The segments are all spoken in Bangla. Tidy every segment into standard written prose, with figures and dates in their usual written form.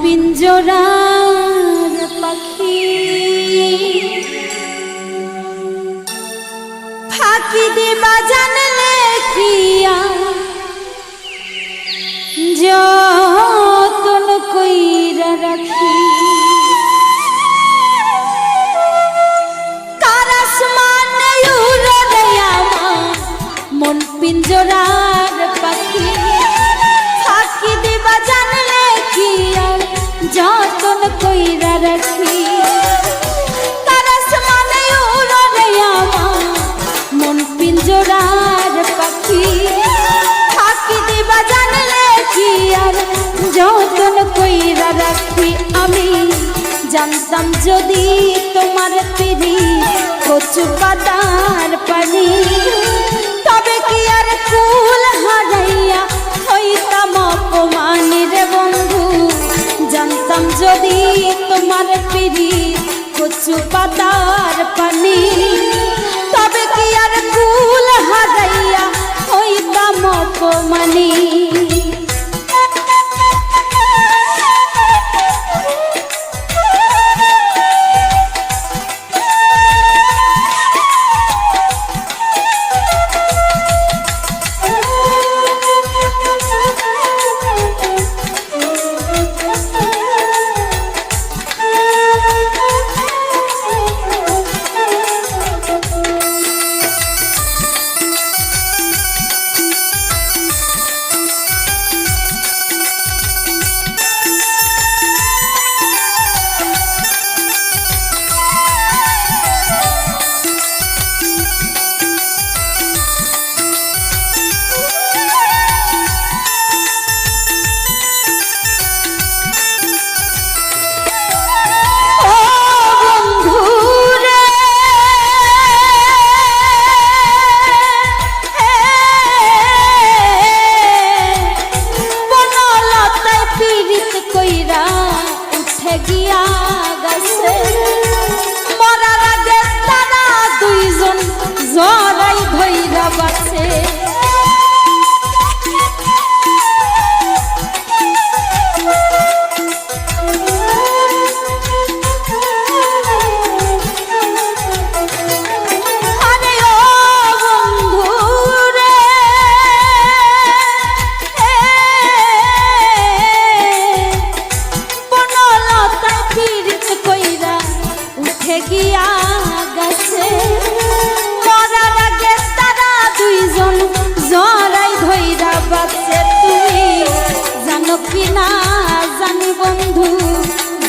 পিঞ্জরার পাখি ফাঁকি দিবা জানলে কিয়া যতন কইরা রাখি কার আসমানে উড়ে আমার মন পিঞ্জরার পাখি ফাঁকি দিবা জানলে কিয়া যতন কইরা রাখি কার আসমানে উড়ে আমার মন পিঞ্জরার পাখি ফাঁকি দিবা জানলে কি আর যতন কইরা রাখি আমি জানতাম যদি তোমার পিড়ি কচু পাতার পানি তবে কি আর কুল হারাইয়া হইতাম অপমানি রে বন্ধু জানতাম যদি তোমার পিড়ি কচু পাতার পানি তবে কি আর কুল হারাইয়া হইতাম অপমানি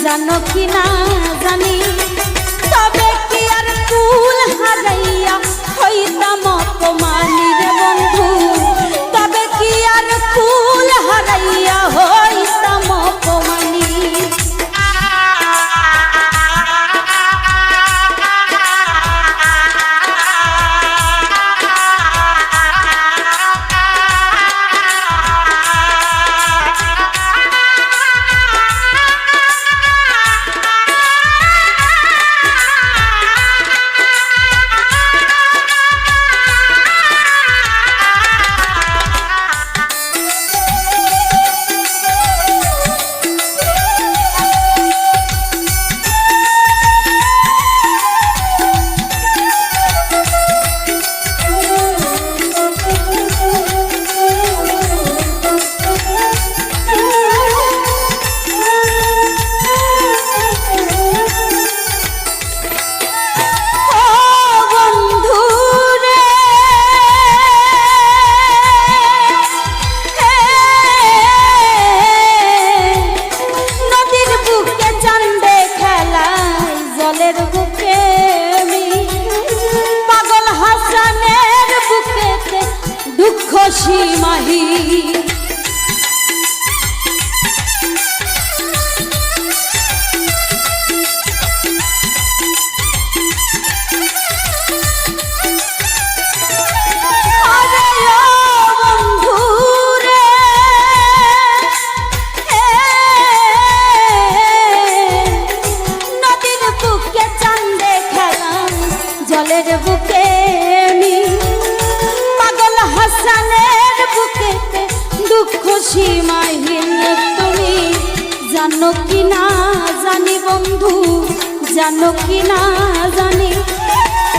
জানো কি না জানি তবে কি আর কুল হারাইয়া হইতাম অপমানি রে বন্ধু তবে কি আর কুল হারাইয়া হইতাম অপমানি সীমাহি জলের বুকে পাগল হাসানের বুকে দুঃখ সীমাহীন তুমি জানো কি জানি বন্ধু জানো কি না জানি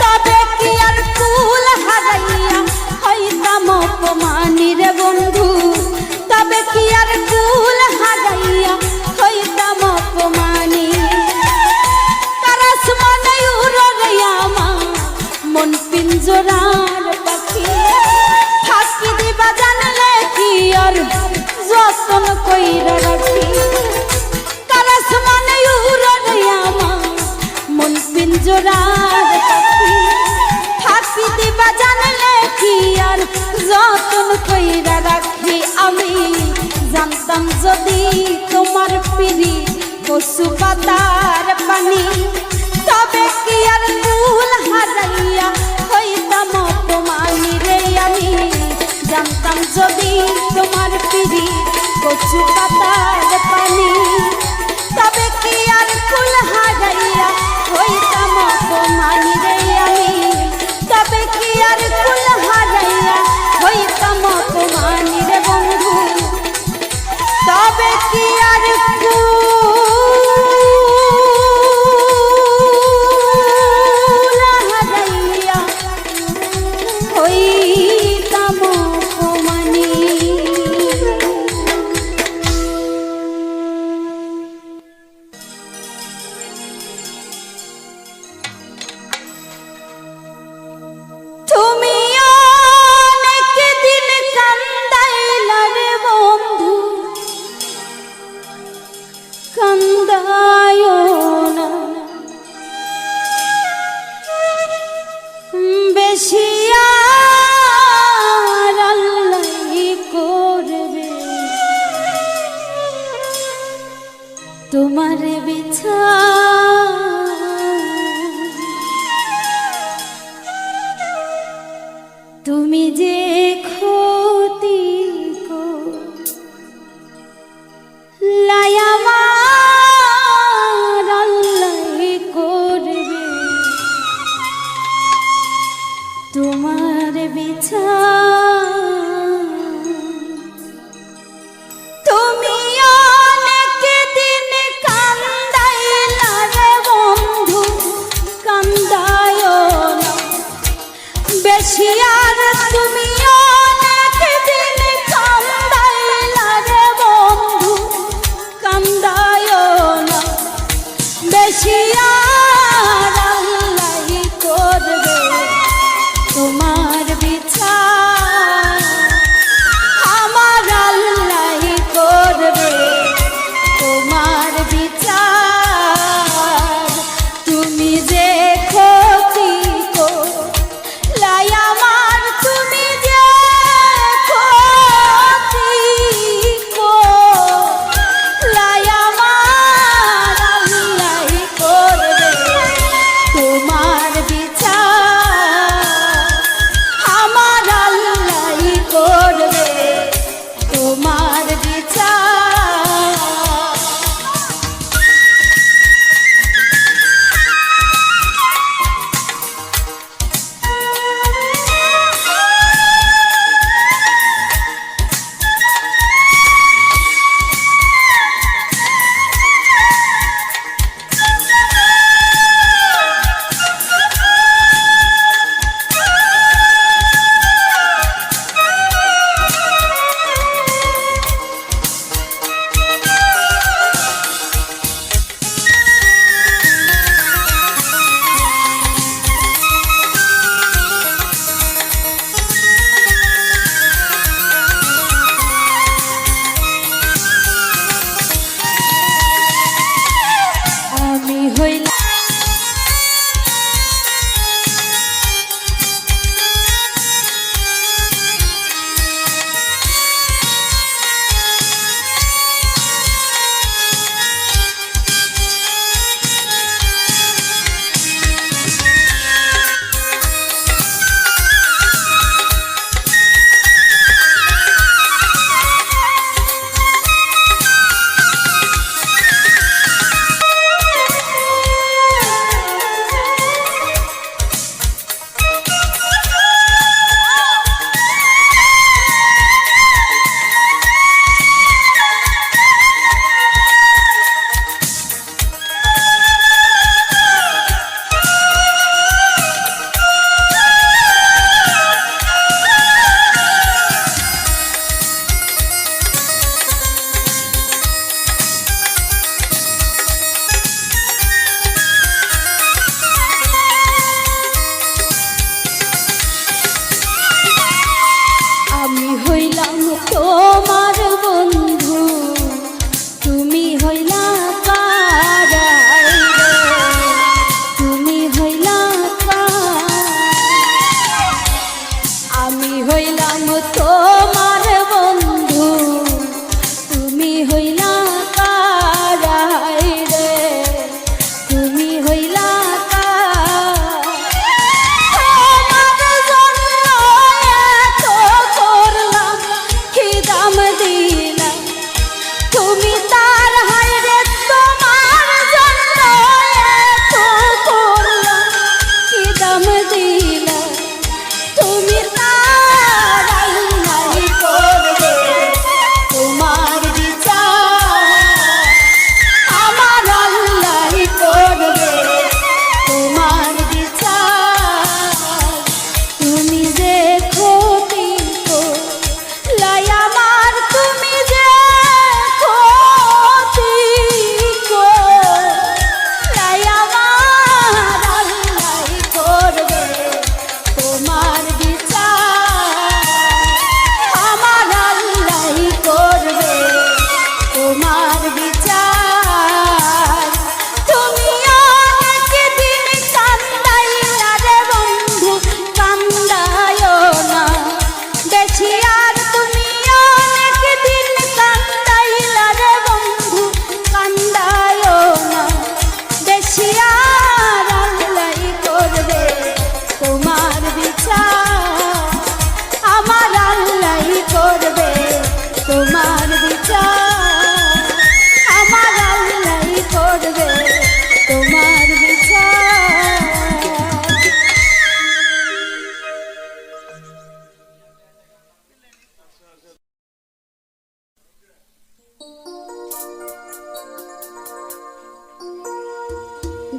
তবে কি আর কুল হারাইয়া হইতাম অপমানী রে বন্ধু তবে কি আর কুল হারাইয়া হইতাম অপমানী কারাস মানে উড়রে আমার মন পিঞ্জরার পাখি ফাঁকি দিবা জানলে কি আর যতন কইরা রাখি কারাস মানে উড়রে আমার মন পিঞ্জরার পাখি ফাঁকি দিবা জানলে কি আর যতন কইরা রাখি আমি জানতাম যদি তোমার পিড়ি কচু পাতার পানি তবে কি আর কুল হারাইয়া হইতাম অপমানী রে আমি জানতাম যদি তোমার পিড়ি কচু পাতার পানি তবে কি আর কুল হারাইয়া হইতাম অপমানী রে আমি তবে কি আর কুল হারাইয়া হইতাম অপমানী রে বন্ধু তবে কি আর তোমার বিছা তুমি যে ক্ষতি লায়ামার আল্লাহ করবে তোমার বিছা বেশিয়ার তুমি অনেক দিন কান্দাইলা রে বন্ধু কান্দায় না বেশিয়ার আল্লাহ করবে তোমার বিচার আমার আল্লাহ করবে তোমার বিচার তুমি যে ক্ষতি আমার তুমি যে ক্ষতি লাই আমার আল্লাহ করবে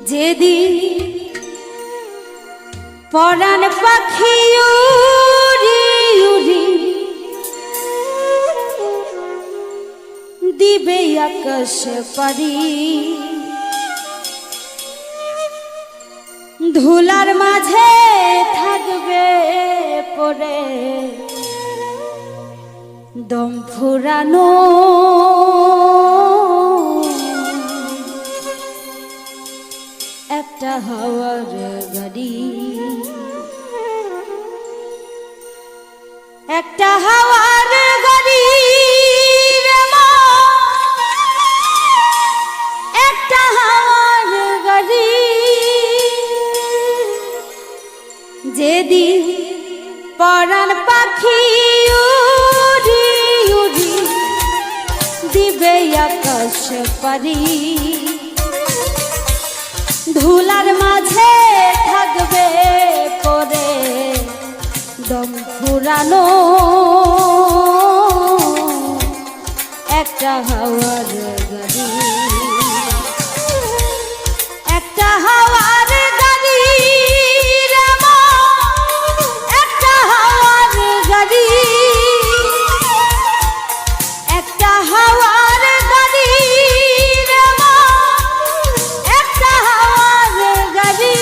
যেদিন পরাণ পাখি উড়ি উড়ি দিবে আকাশ পারি, ধুলার মাঝে থাকবে পড়ে দম ফুরানো একটা হাওয়ার গাড়ি, একটা হাওয়ার গাড়ি রে মা, একটা হাওয়ার গাড়ি। যেদিন পরাণ পাখি উড়ি উড়ি দিবে আকাশ পারি, ধুলার মাঝে থাকবে পরে দম ফুরানো একটা হাওয়ার গাড়ি, একটা হাওয়ার গাড়ি রে মা, একটা হাওয়ার গাড়ি, একটা হাওয়ার গাড়ি রে মা, একটা হাওয়ার গাড়ি।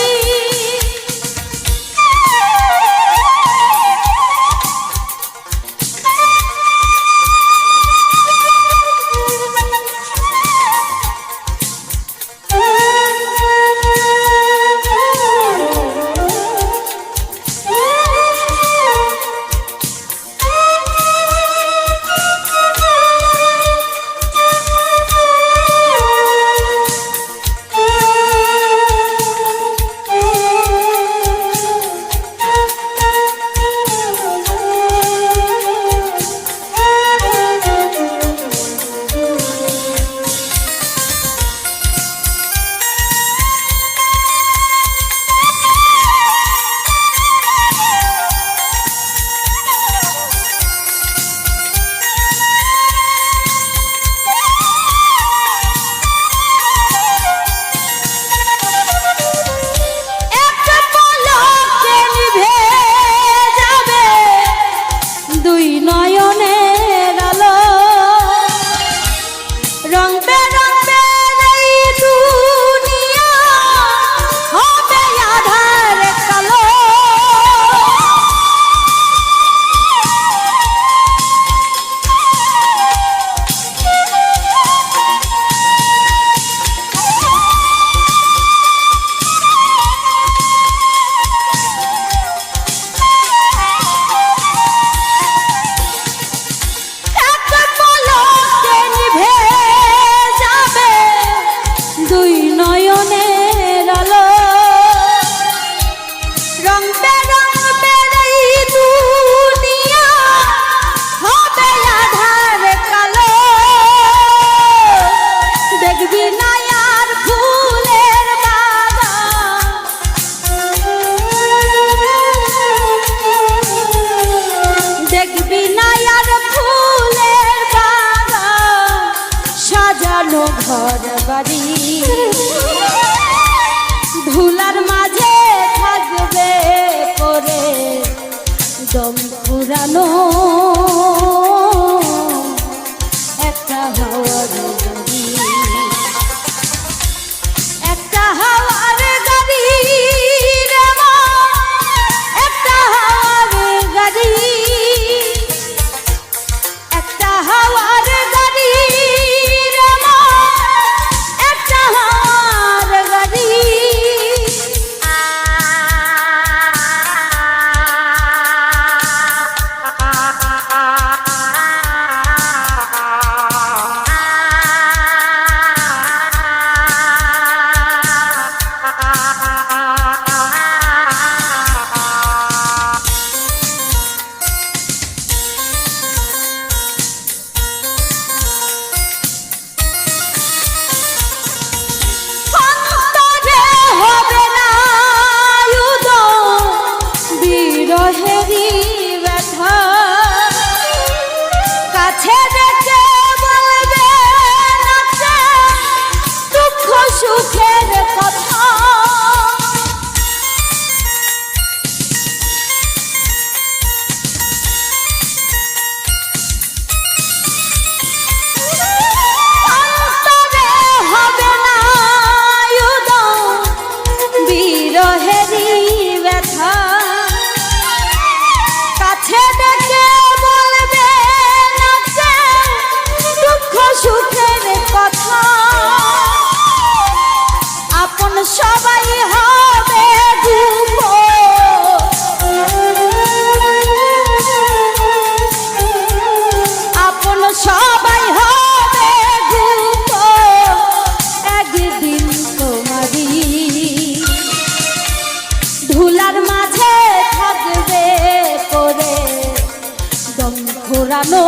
পুরানো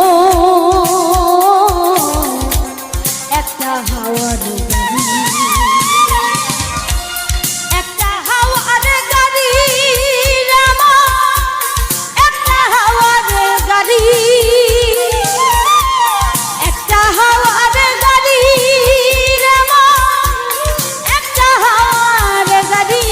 একটা হাওয়ার গাড়ি, একটা হাওয়ার গাড়ি রামা, একটা হাওয়ার গাড়ি, একটা হাওয়ার গাড়ি রামা, একটা হাওয়ার গাড়ি।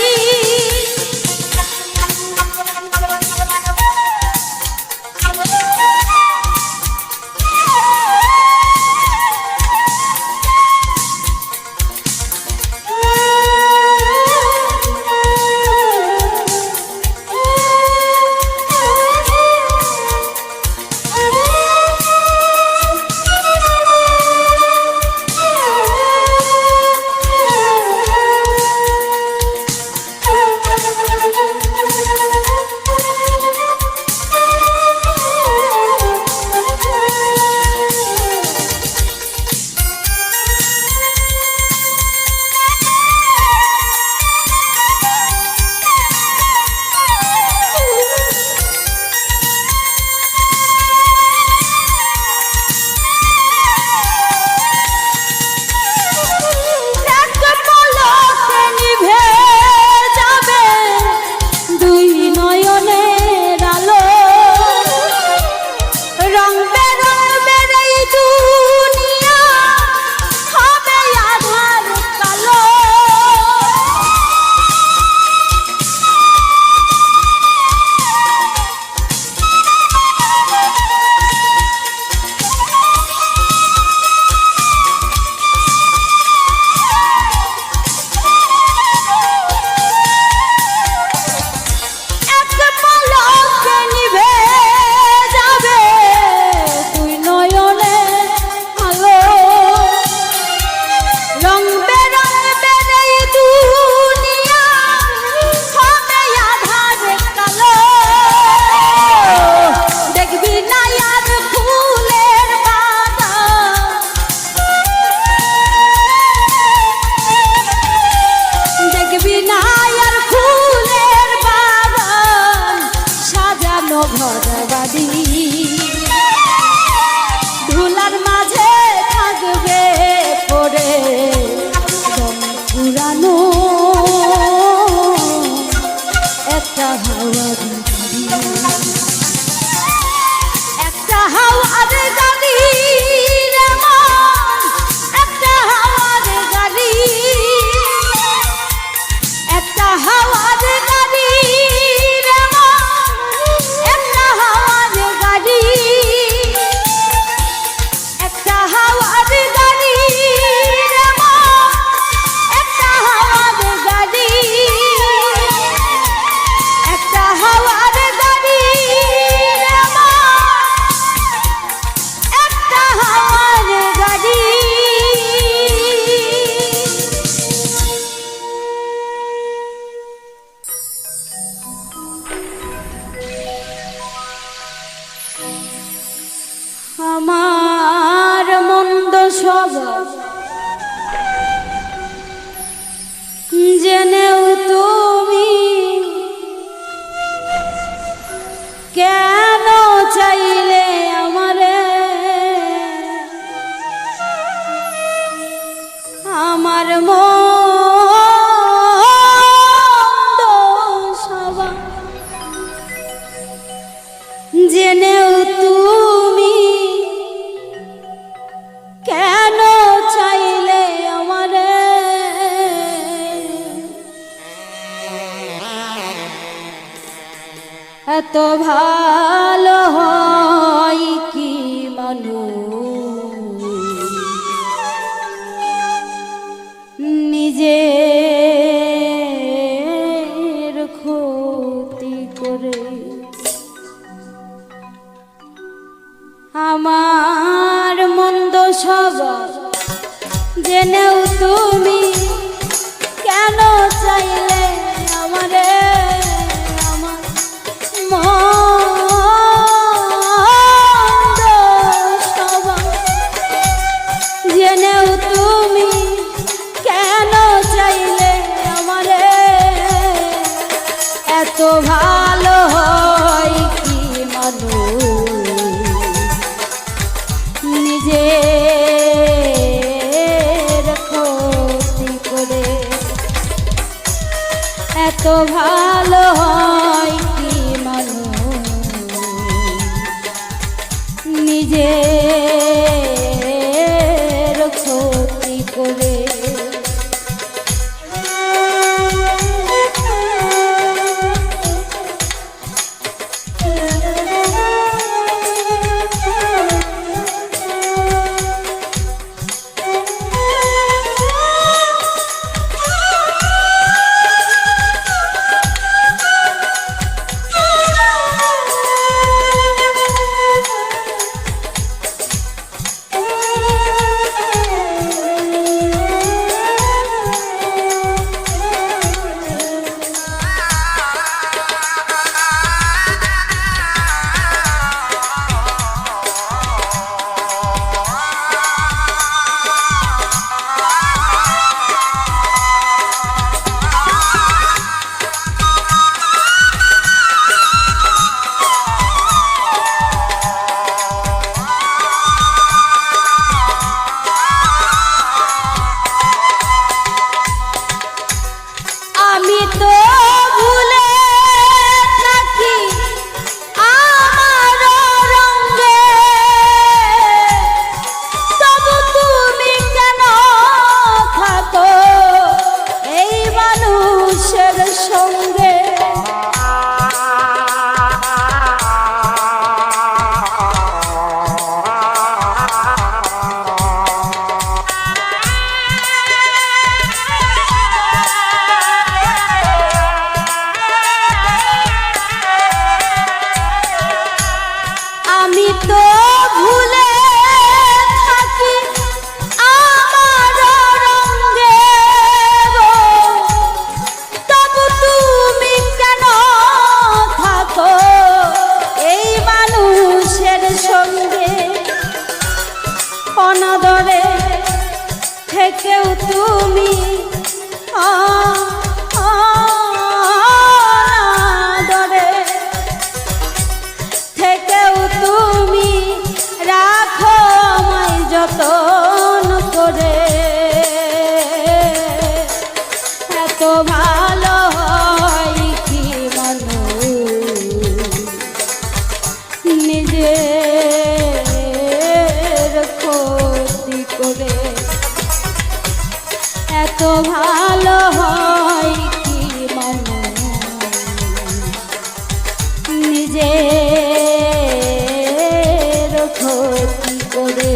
ধুলার মাঝে থাকবে পড়ে পুরানো একটা হাওয়ার গাড়ি, একটা হাওয়ার গাড়ি একটা হাওয়ার গাড়ি, একটা হাওয়ার গাড়ি, একটা হাওয়ার গাড়ি, একটা হাওয়ার গাড়ি, একটা হাওয়ার গাড়ি, একটা হাওয়ার গাড়ি, একটা হাওয়ার গাড়ি। আমার মন্দ স্বভাব জেনেও তুমি কেন চাইলে আমারে, আমার মন্দ স্বভাব জেনেও তুমি কেন চাইলে আমারে, এত ভালো হয় কি মানুষ নিজের ক্ষতি করে, আমার মন্দ স্বভাব জেনেও তুমি কেন চাইলে আমারে, আমার মন্দ স্বভাব জেনেও তুমি কেন চাইলে আমারে, এত ভালো হয় কি মানুষ এত ভালো হয় কি মানুষ নিজের ক্ষতি করে। আমি তো ভুলে থাকি আমার রঙে, তবু তুমি কেন থাকো এই মানুষের সঙ্গে। আমি তো ভুলে থাকি আমার রঙে, তবু তুমি কেন থাকো এই মানুষের সঙ্গে। অনাদরে থেকেও তুমি অনাদরে থেকেও তুমি রাখো আমায় যতন করে। এত ভালো হয় কি মানুষ নিজের ক্ষতি করে। এত ভালো হয় কি মানুষ নিজের ক্ষতি করে।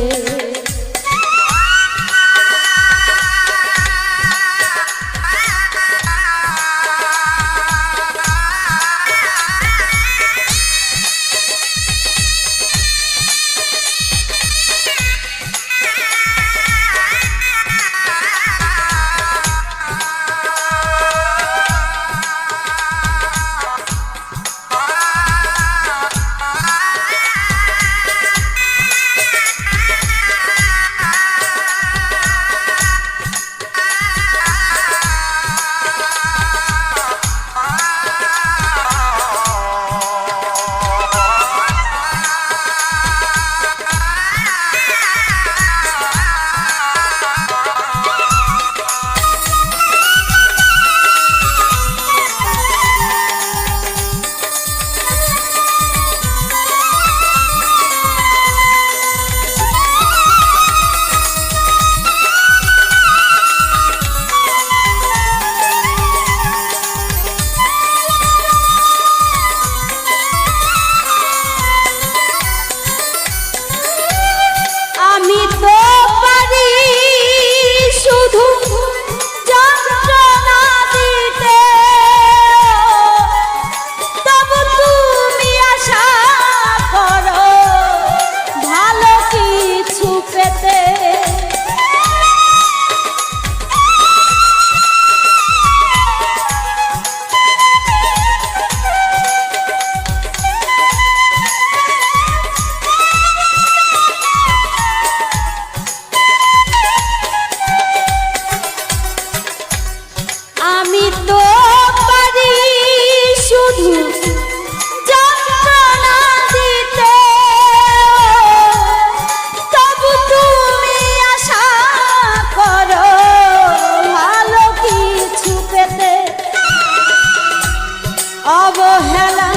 অবহেলা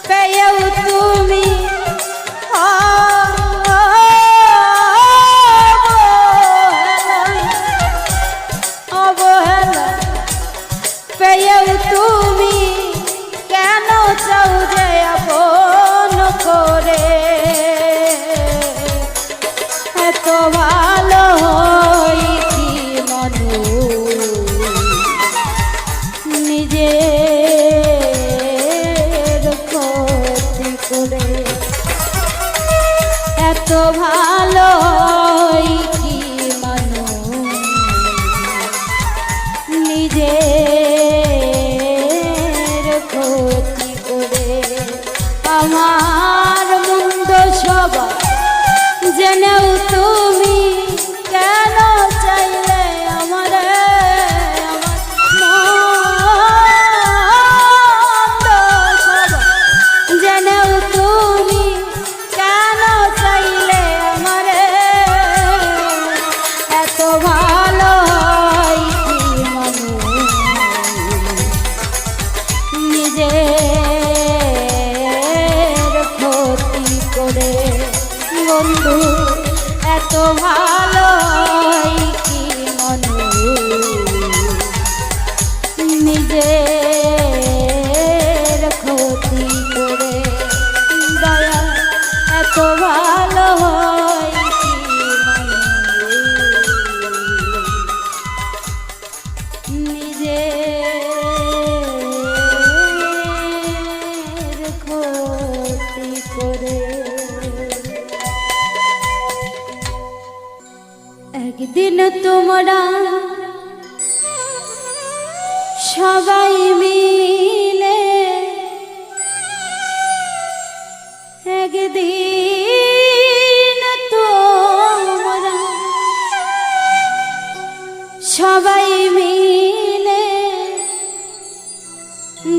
পেয়েও তুমি অবহেলা পেয়েও তুমি কেন চাও যে আপন করে এত ভালো হই কি মানুষ নিজের ক্ষতি করে এত ভালো হই কি মানুষ নিজের ক্ষতি করে আমার মন্দ সবাই জেনেও তুমি কেন চাইলে আমার জেনেও তুমি কেন চাইলে আমার এত ভালো হয় কি মানুষ নিজের ক্ষতি করে বন্ধু এত ভালো কি মানুষ নিজের ক্ষতি করে দয়া এত ভালো কি মানুষ নিজের ক্ষতি করে একদিন তোমরা সবাই মিলে একদিন তোমরা সবাই মিলে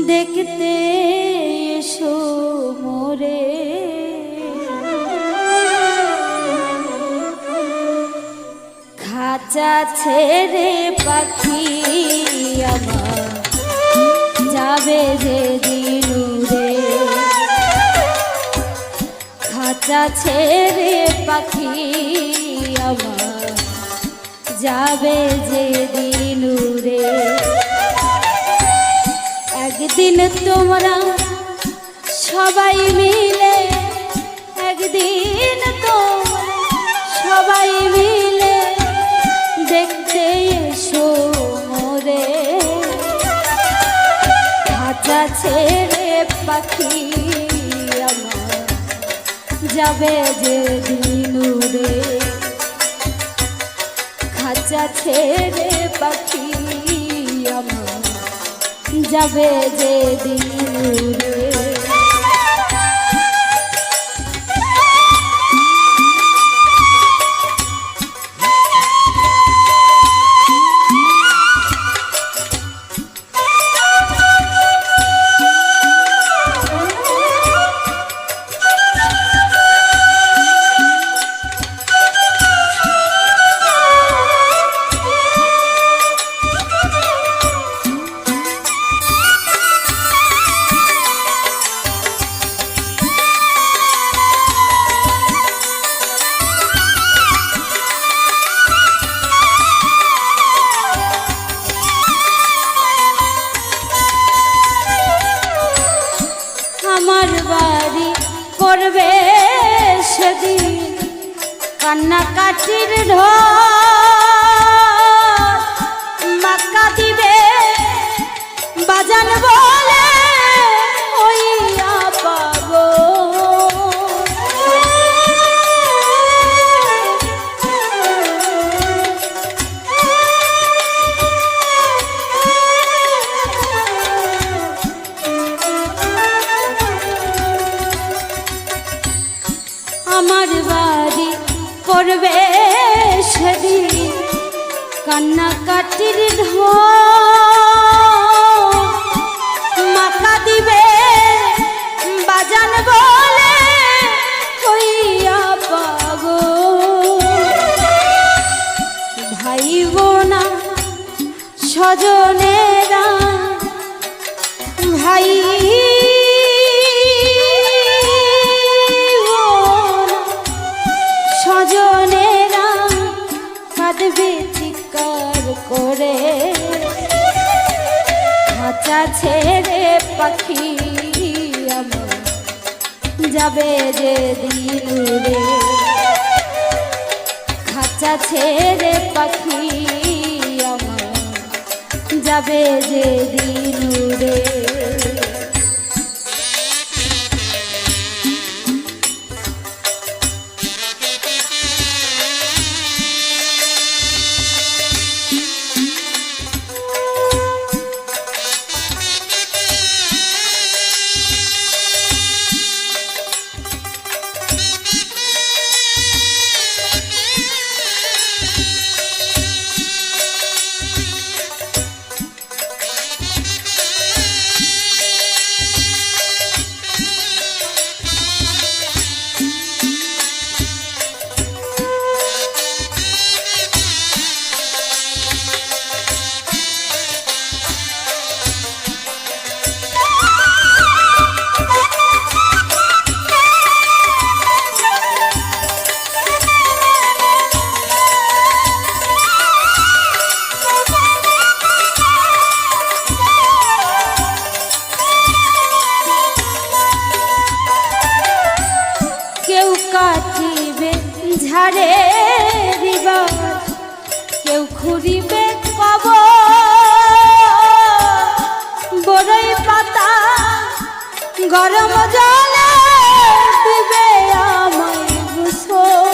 দেখতে এসো মোরে খাঁচা ছেড়ে পাখি আমার যাবে যে দিনুরে খাঁচা ছেড়ে পাখি আমার যাবে যে দিনুরে একদিন তোমরা সবাই মিলে একদিন তোমরা সবাই মিলে দেখতে এসো মোরে খাঁচা ছেড়ে পাখি আমার যাবে যে দিনুরে খাঁচা ছেড়ে পাখি আমার যাবে যে দিনুরে করবে সেদিন কান্নাকাটির ঢোল মাক্কা দিবে বাজান বলে হইয়া পাবো আমার বাড়ি করবে সেদিন কান্নাকাটির ঢোল মাকা দিবে বাজান বলে হইয়া পাবো ভাই বোনা স্বজনেরা ভাই খাঁচা ছেড়ে পাখি আমার যাবে যে দিন রে, খাঁচা ছেড়ে পাখি আমার যাবে যে দিন রে। কাটিবে ঝাড়ে দিবার, কেউ খুঁড়িবে কবর, বড়ই পাতা গরম জলে দিবে আমায় গোসল।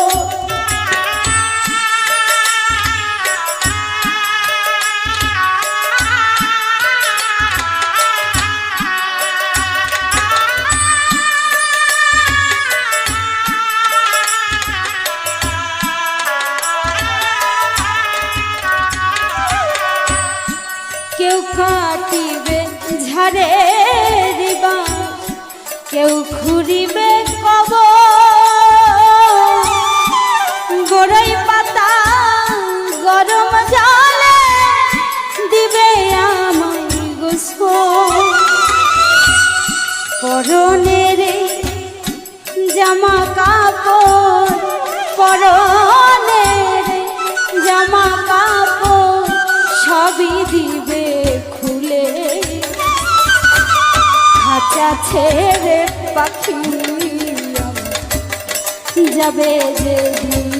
কেউ কাটিবে ঝাড়ে দিবা, কেউ খুঁড়িবে কবর, বড়ই পাতা গরম জলে দিবে আমায় গোসল। পরনের জামা কাপড়, পরনের জামা কাপড় সবই দিবে খুলে, খাঁচা ছেড়ে পাখি যাবে যে দিন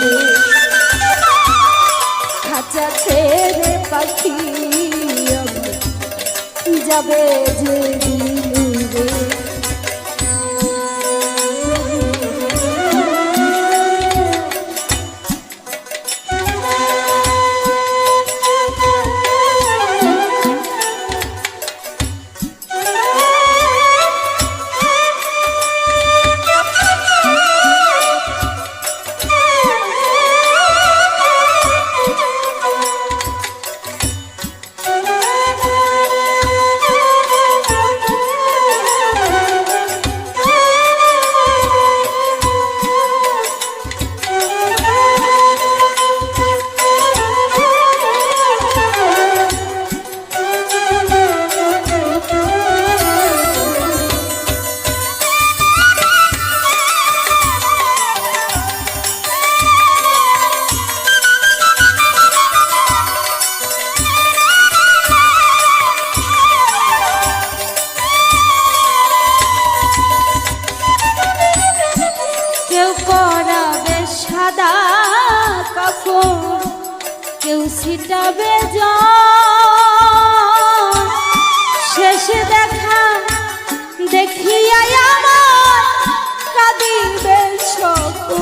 রে, খাঁচা ছেড়ে পাখি যাবে যে দিন রে। সাদা কাপড়, কেউ ছিটাবে জল, শেষে দেখা দেখিয়া আমার কাঁদিবে সকল।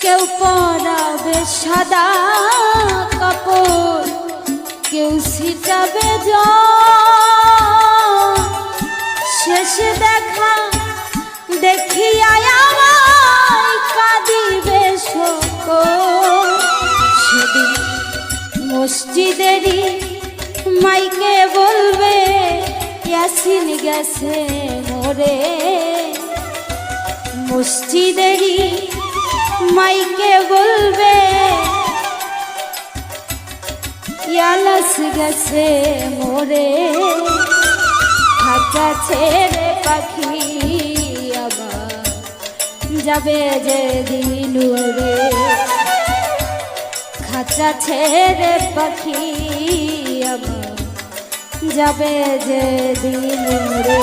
কেউ পরাবে সাদা কাপড়, কেউ ছিটাবে জল, শেষে দেখা দেখিয়া আমায় কাঁদিবে সকল। সেদিন মসজিদেরই মাইকে বলবে ইয়াসিন গেছে মোরে, মসজিদেরই মাইকে বলবে গেছে মোরে খাঁচা ছেড়ে পাখি আবার যাবে যে দিন উড়ে খাঁচা ছেড়ে পাখি আবার যাবে যে দিন উড়ে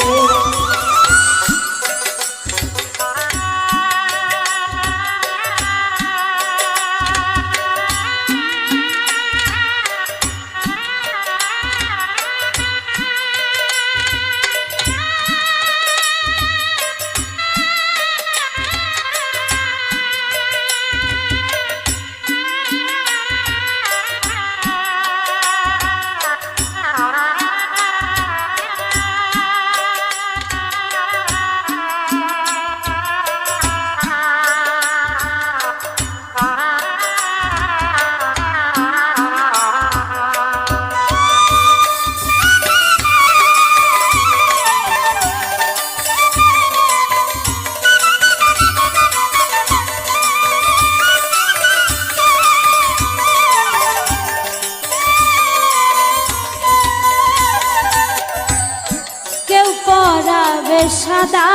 সাদা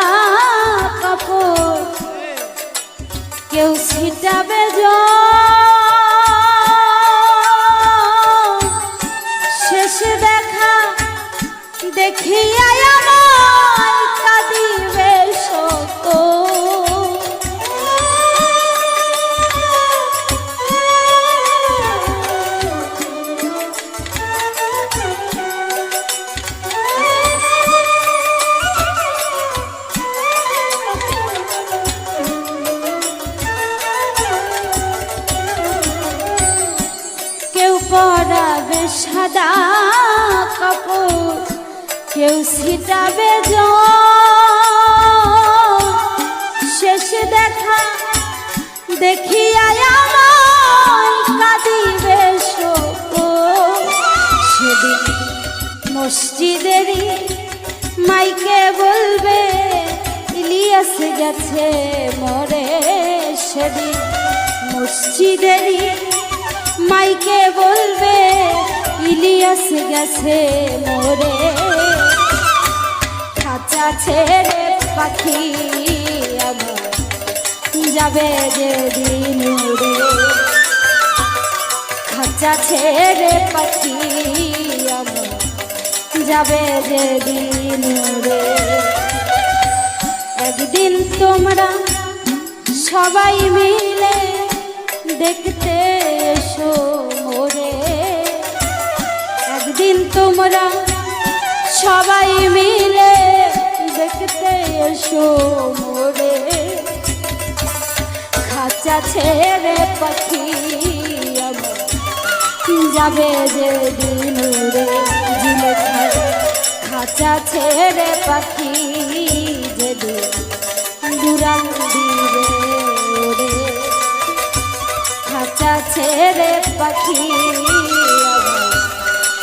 কাপড় কেউ ছিটাবে শেষ দেখা দেখিয়া আমায় কাঁদিবে শত পরাবে সাদা কাপড় কেউ ছিটাবে শেষ দেখা দেখিয়া আমায় কাঁদিবে শোক সেদিন মসজিদেরই মাইকে বলবে ইলিয়াস গেছে মরে সেদিন মসজিদেরই মাইকে বলবে ইলিয়াস গেছে মোরে খাঁচা ছেড়ে পাখি আবার যাবে যে দিন উড়ে খাঁচা ছেড়ে পাখি আবার যাবে যে দিন উড়ে একদিন তোমরা সবাই মিলে দেখতে এসো মোরে একদিন তোমরা সবাই মিলে দেখতে এসো মোরে খাঁচা ছেড়ে পাখি আবার যাবে যে দিন উড়ে খাঁচা ছেড়ে পাখি যেদিন দুরান দিবে ওরে খাঁচা ছেড়ে পাখি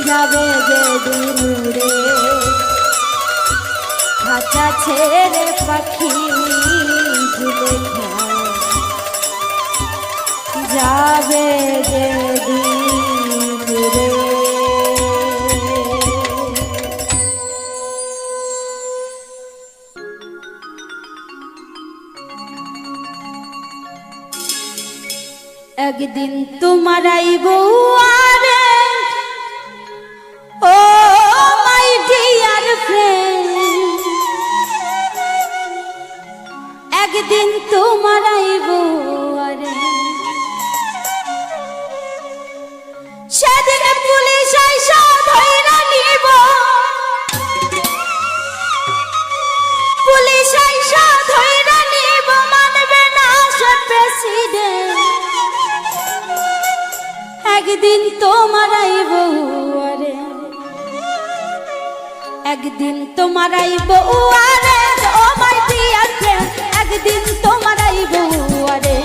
যাবে যে দিন উড়ে খাঁচা ছেড়ে পাখি ঝুলে যাবে যে দিন উড়ে একদিন তোমার আইব আরে ও মাই ডিয়ার ফ্রেন্ড একদিন তোমার আইব আরে সেদিন পুলিশ আইসা ধইরা নিব পুলিশ আইসা ধইরা নিব মানবে না সে প্রেসিডেন্ট একদিন তোমার আইব আরে একদিন তোমার আইব আরে ও মাই ডিয়ার ফ্রেন্ড একদিন তোমার আইব আরে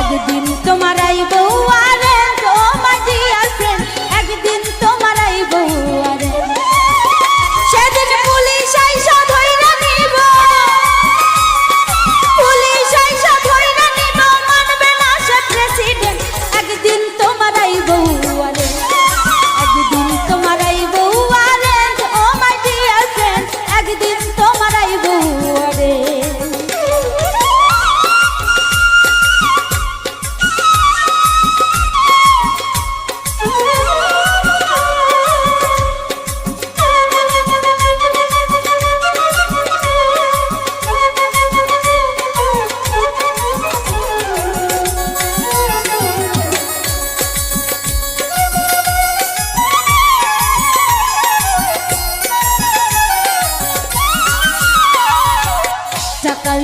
একদিন তোমার আইব আরে ও মাই ডিয়ার ফ্রেন্ড একদিন তোমার আইব আরে সেদিন পুলিশ আইসা ধইরা নিব পুলিশ আইসা ধইরা নিব মানবে না সে প্রেসিডেন্ট একদিন তোমার আইব আরে একদিন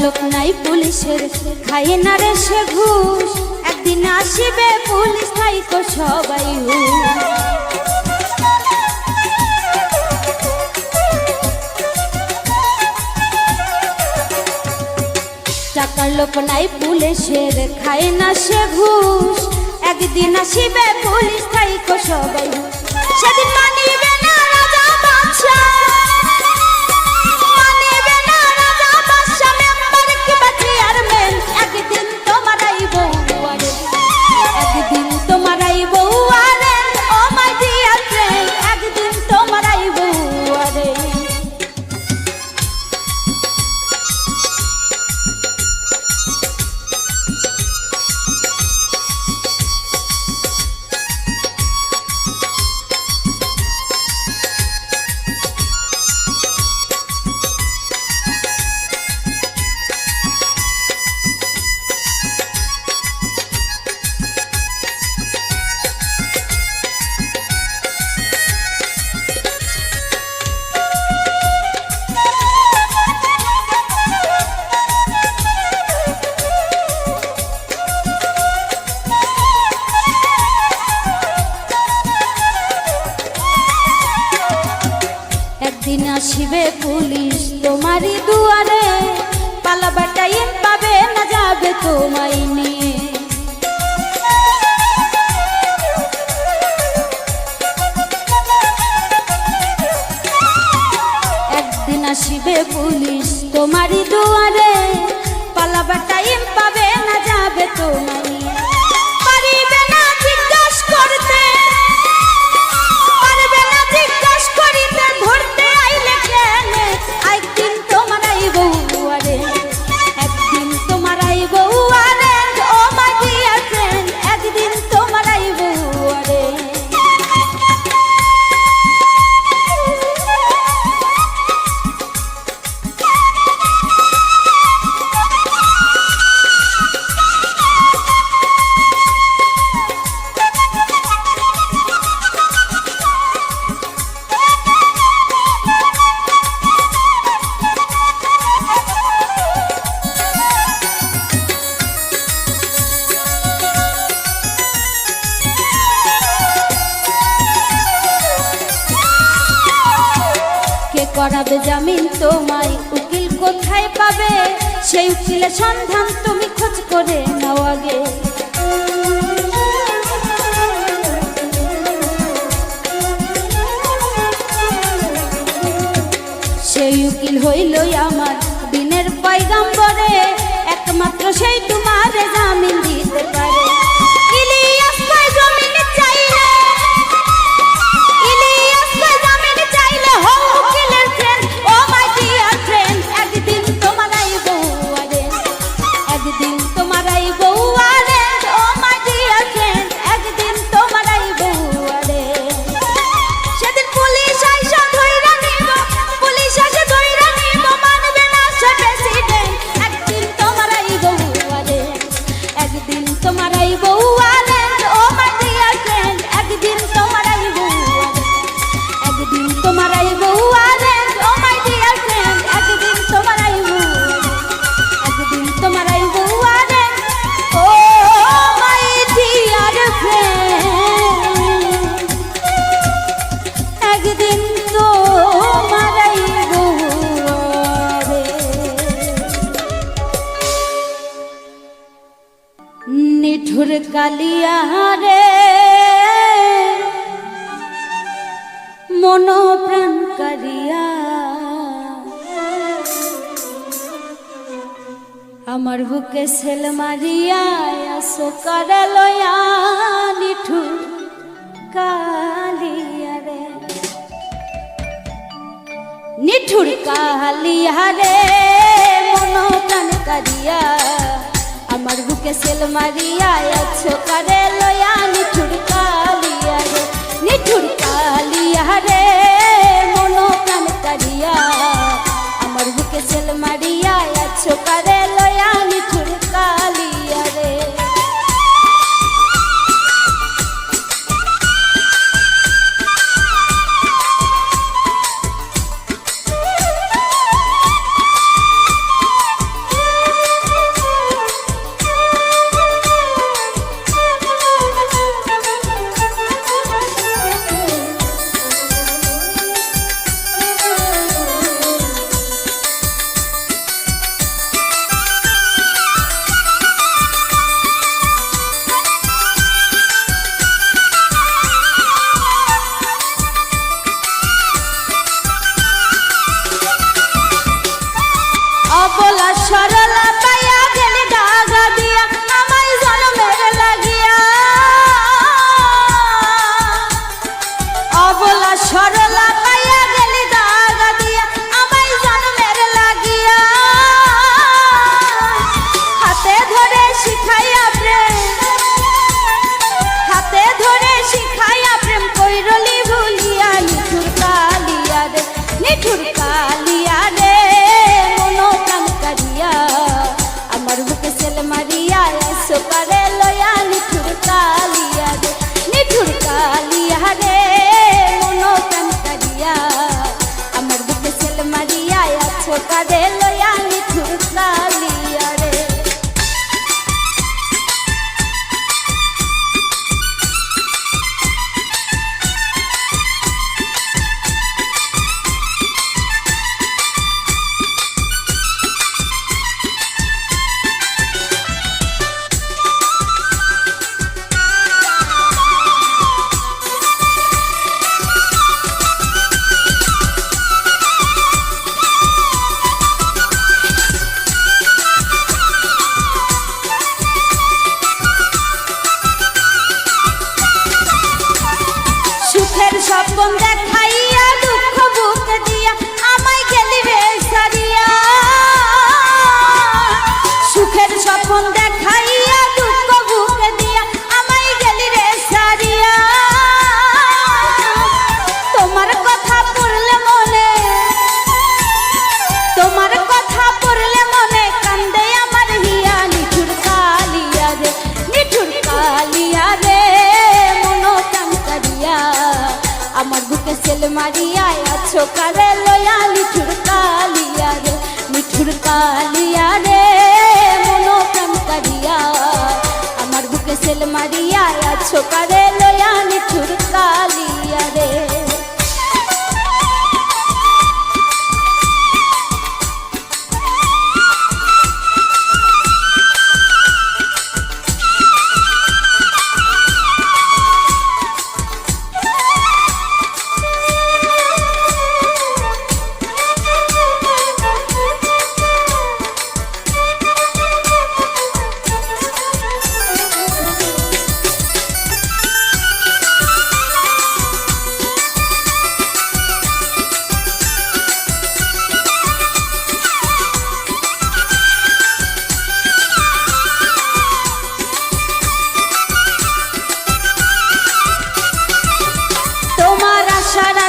লোক নাই পুলিশের, খায় না রে সে ঘুষ, একদিন আসিবে পুলিশ থাইকো সবাই হুঁশ। টাকার লোক নাই পুলিশের, খায় না সে ঘুষ, একদিন আসিবে পুলিশ থাইকো সবাই হুঁশ। সেদিন মানিবে না রাজা বাদশা, মানিবে না রাজা বাদশা, মেম্বার কিংবা চেয়ারম্যান, একদিন তোমার আইব ওয়ারেন্ট, একদিন তোমার আইব ওয়ারেন্ট, ও মাই ডিয়ার ফ্রেন্ড, একদিন তোমার আইব ওয়ারেন্ট। একদিন আসিবে পুলিশ তোমারই দুয়ারে, পালাবার টাইম পাবে না, যাবে তোমায় নিয়ে। একদিন আসিবে পুলিশ তোমারই দুয়ারে, পালাবার টাইম পাবে না, যাবে তোমায় নিয়ে। পারিবে না জিজ্ঞাস করতে, পারবে না জিজ্ঞাস করিতে, ধরতে আইলে কেনে, একদিন তোমার আইব ওয়ারেন্ট, একদিন তোমার আইব ওয়ারেন্ট, ও মাই ডিয়ার ফ্রেন্ড, একদিন তোমার আইব ওয়ারেন্ট। করাবে জামিন তোমায়, উকিল কোথায় পাবে, সেই উকিলের সন্ধান তুমি খোঁজ করে নাও আগে। সেই উকিল হইল আমার দিনের পয়গাম্বরে, একমাত্র সেই তোমারে জামিন দিতে পারে। ইলিয়াস ভাই জামিন চাইলে, ইলিয়াস ভাই জামিন চাইলে, হো উকিলের ফ্রেন্ড, ও মাই ডিয়ার ফ্রেন্ড, একদিন তোমার আইব ওয়ারেন্ট, একদিন তোমার আইব ওয়ারেন্ট, ও মাই ডিয়ার ফ্রেন্ড, একদিন তোমার আইব ওয়ারেন্ট। সেদিন পুলিশ আইসা ধইরা নিব, পুলিশ আসে ধইরা নিব, মানবে না সে প্রেসিডেন্ট, একদিন তোমার আইব ওয়ারেন্ট, একদিন তোমার আইব ওয়ারেন্ট, ও মাই ডিয়ার ফ্রেন্ড, একদিন তোমার আইব ওয়ারেন্ট, একদিন তোমার আইব ওয়ারেন্ট, ও মাই ডিয়ার ফ্রেন্ড, একদিন তোমার আইব ওয়ারেন্ট, একদিন তোমার আইব ওয়ারেন্ট, ও মাই ডিয়ার ফ্রেন্ড, একদিন তোমার আইব ওয়ারেন্ট। নিঠুর কালিয়া রে মন প্রাণ কারিয়া, আমার বুকে সেল মারিয়া, আসো করে লয়া, নিঠুর কালিয়া রে, নিঠুর কালিয়া রে মন প্রাণ কারিয়া, আমার বুকে সেল মারিয়া, আছো করে লয়া, নিঠুর কালিয়া রে, নিঠুর কালিয়া রে মন প্রাণ কারিয়া, আমার বুকে সেল মারিয়া, আছো করে লয়া, নিঠুর কালিয়া রে। নিঠুর কালিয়া রে মনো প্রাণ কারিয়া আমার বুকে সেল মারিয়া এসো পারে লয়া নিঠুর কালিয়া রে নিঠুর কালিয়া রে মনো প্রাণ কারিয়া আমার বুকে সেল মারিয়া এসো পারে লয়া নিঠুর কালিয়া রে স্বপ্ন দেখাইয়া দুঃখ বুকে দিয়া আমায় গেলি রে সারিয়া সুখের স্বপ্ন দেখাইয়া দুঃখ বুকে দিয়া আমায় গেলি রে সারিয়া তোমার কথা পড়লে মনে তোমার কথা পড়লে মনে কান্দে আমার হিয়া নিঠুর কালিয়া রে নিঠুর কালিয়া রে মনো প্রাণ কারিয়া আমার বুকে সেল মারিয়া আছো কারে লয়া নিঠুর কালিয়া রে নিঠুর কালিয়া রে মনো প্রাণ কারিয়া আমার বুকে সেল মারিয়া আছো কারে লয়া নিঠুর কালিয়া রে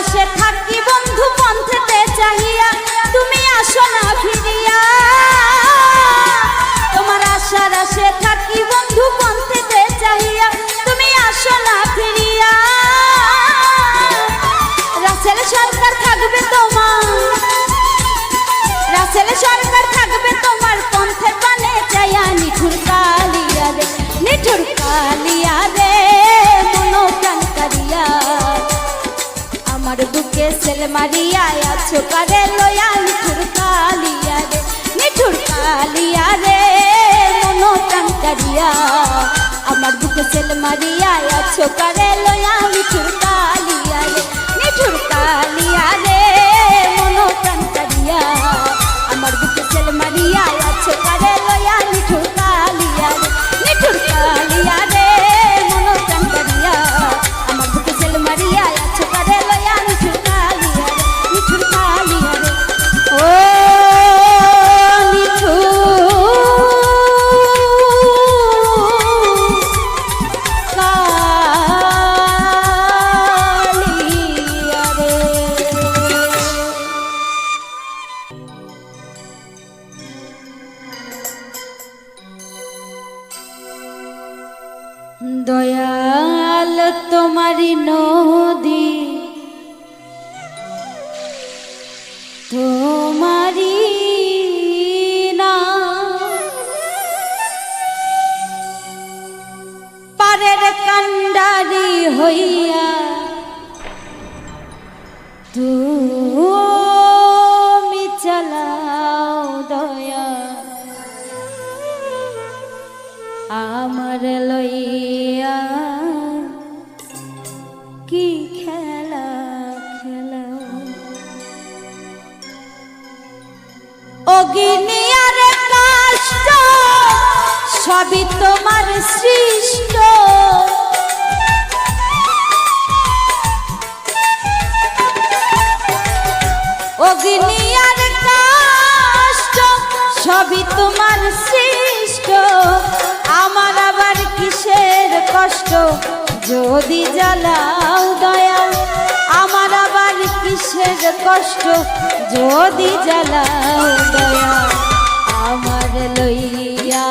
আশে থাকি বন্ধু পন্থেতে চাহিয়া তুমি আসো না ফিরিয়া তোমার আশার আশে থাকি বন্ধু পন্থেতে চাহিয়া তুমি আসো না ফিরিয়া রাসেল সরকার থাকবে তোমার রাসেল সরকার থাকবে তোমার পন্থের পানে চাইয়া নিঠুর কালিয়া রে নিঠুর কালিয়া রে মনো প্রাণ কারিয়া আমার বুকে সেল মারিয়া আছো কারে লয়া নিঠুর কালিয়া রে নিঠুর কালিয়া রে মনো প্রাণ কারিয়া আমার বুকে সেল মারিয়া আছো কারে লয়া নিঠুর কালিয়া রে নিঠুর কালিয়া রে মনো প্রাণ কারিয়া আমার বুকে সেল মারিয়া আছো কারে লয়া নিঠুর কালিয়া রে নিঠুর কালিয়া রে মনো প্রাণ কারিয়া আমার বুকে সেল মারিয়া আছো কারে লয়া নিঠুর কালিয়া রে নিঠুর কালিয়া রে ও নিঠুর কালিয়া রে দয়াল তোমারি নদী তোমারি না পারের কান্ডারি হইয়া তুমি চালাও দয়া আমার লইয়া কি খেলা খেলাও অগ্নিয়ার কষ্ট সবই তোমার সৃষ্ট অগ্নিয়ার কষ্ট সবই তোমার সৃষ্ট আমার আবার কিসের কষ্ট যদি জ্বালাও দয়া আমার আবার মানুষের কষ্ট যদি জ্বালাও দয়া আমার লইয়া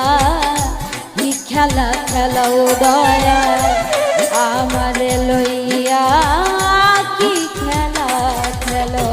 কি খেলা খেলাও দয়া আমার লইয়া কি খেলা খেলো।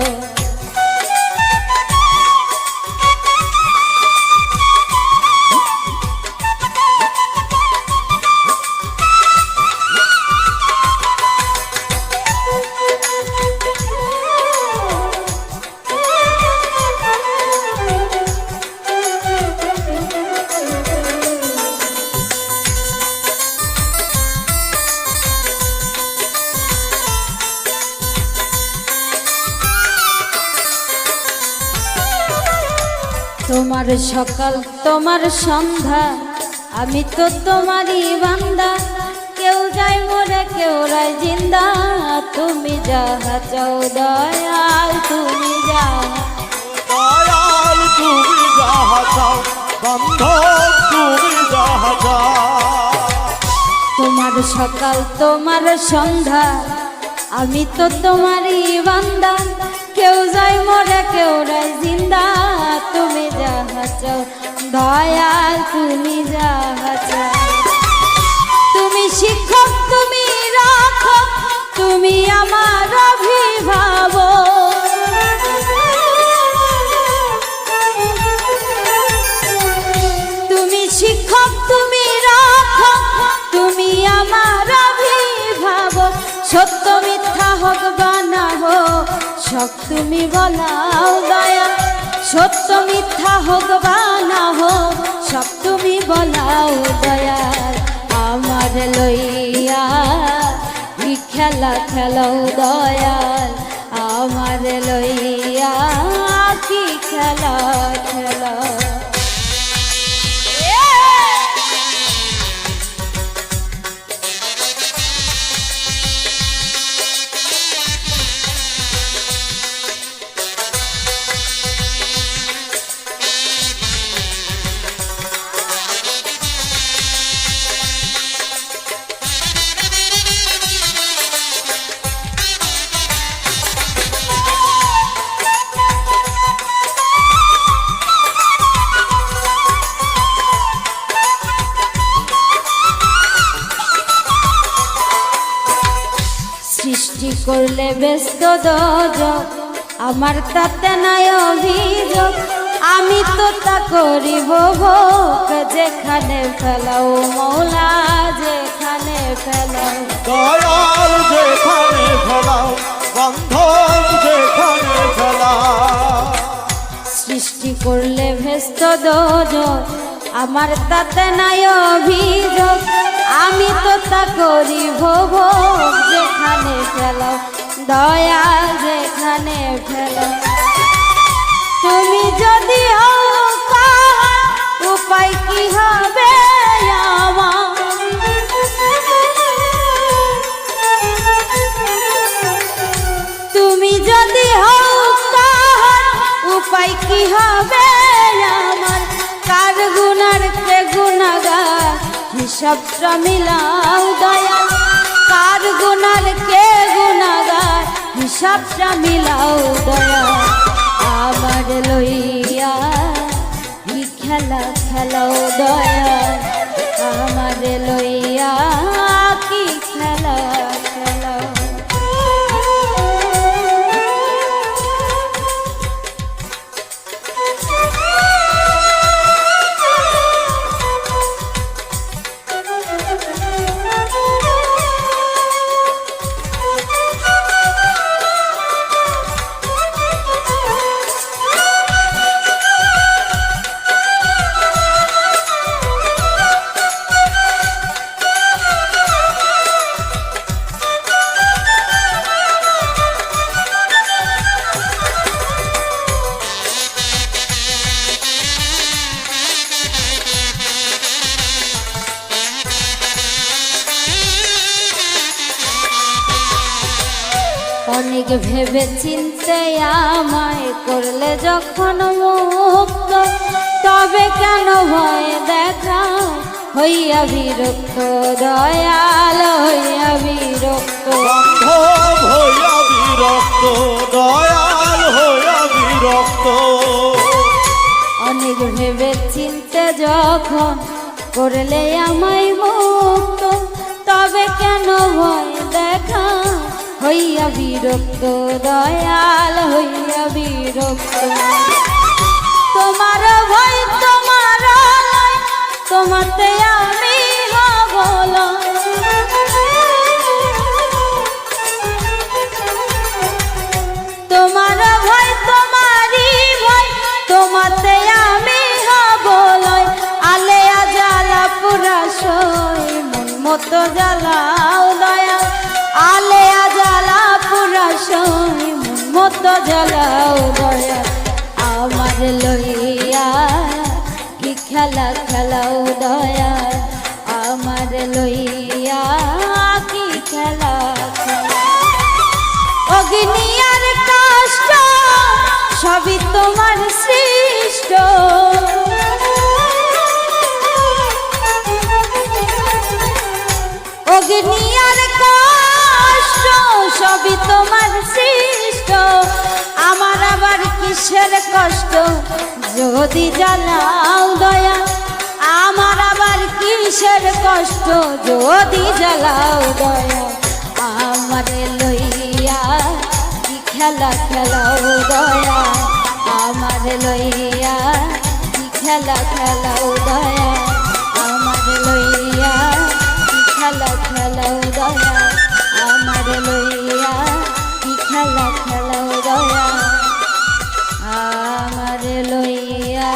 তোমার সকাল তোমার সন্ধ্যা আমি তো তোমারই বান্দা কেউ যায় মরে কেউ রায় জিন্দা তুমি যাহা চাও দয়াল তুমি দয়াল তুমি যাহা চাও বান্ধব তুমি যাহা চাও। তোমার সকাল তোমার সন্ধ্যা আমি তো তোমারই বান্দা কেউ যায় মরে কেউ রায় জিন্দা তুমি যাহা চাও দয়াল তুমি যাহা চাও। তুমি শিক্ষক তুমি রাখো তুমি আমার অভিভাবক তুমি শিক্ষক তুমি রাখো তুমি আমার অভিভাবক সত্য মিথ্যা হোক বা না হোক সব তুমি বলাও দয়া সত্য মিথ্যা হোক বা না হোক সব তুমি বলাও দয়া আমার লইয়া কি খেলা খেলাও দয়াল আমার লইয়া কি খেলা খেলা। সৃষ্টি করলে ব্যস্ত দোজক আমার তাতে নাই অভিযোগ আমি তো তা করিব ভোগ যেখানে ফেলাও মৌলা যেখানে ফেলাও দয়াল যেখানে ফেলাও বান্ধব যেখানে ফেলাও। সৃষ্টি করলে ব্যস্ত দোজক আমার তাতে নাই অভিযোগ আমি তো তা করিব ভোগ যেখানে ফেলাও দয়াল যেখানে ফেলাও। তুমি যদি হও কাহার উপায় কি হবে আমার তুমি যদি হও কাহার উপায় কি হবে আমার কার গুনার কে গুনাগার হিসাবটা মিলাও দয়াল কার গুনার কে গুনাগার হিসাবটা মিলাও দয়াল আমার লইয়া কি খেলা খেলাও দয়াল আমার লইয়া কি খেলা খেলাও। অনেক ভেবে চিনতে আমায় করলে যখন মুক্ত তবে কেন ভয় দেখা হইয়া বিরক্ত দয়াল হইয়া বিরক্ত বান্ধব হইয়া বিরক্ত যখন করলে আমায় মুক্ত, তবে কেন ভয় দেখা হইয়া বিরক্ত, দয়াল হইয়া বিরক্ত। তোমার ভয় তোমার লয়, তোমাতে আমি হব লয়। তোমার ভয় তোমারই ভয়, তোমাতে আমি হব লয়। আলেয়া জ্বালা পুরা সই, মন মতো জ্বালাও দয়া। আলেয়া জ্বালা পুরা সই, মন মতো জ্বালাও দয়া। আমার লইয়া কি খেলা খেলাও দয়া, আমার লইয়া কি খেলা খেলা। অগ্নি আর কষ্ট সবই তোমার সৃষ্ট, অগ্নি আর কষ্ট সবই তোমার সৃষ্ট। আমার আবার কিসের কষ্ট যদি জ্বালাও দয়া, আমার আবার কিসের কষ্ট যদি জ্বালাও দয়া। আমার লইয়া কি খেলা খেলাও দয়া, আমার লইয়া কি খেলা খেলাও দয়া, আমার লইয়া কি খেলা খেলাও দয়া, আমার লইয়া কি খেলা খেলাও দয়া, আমার লইয়া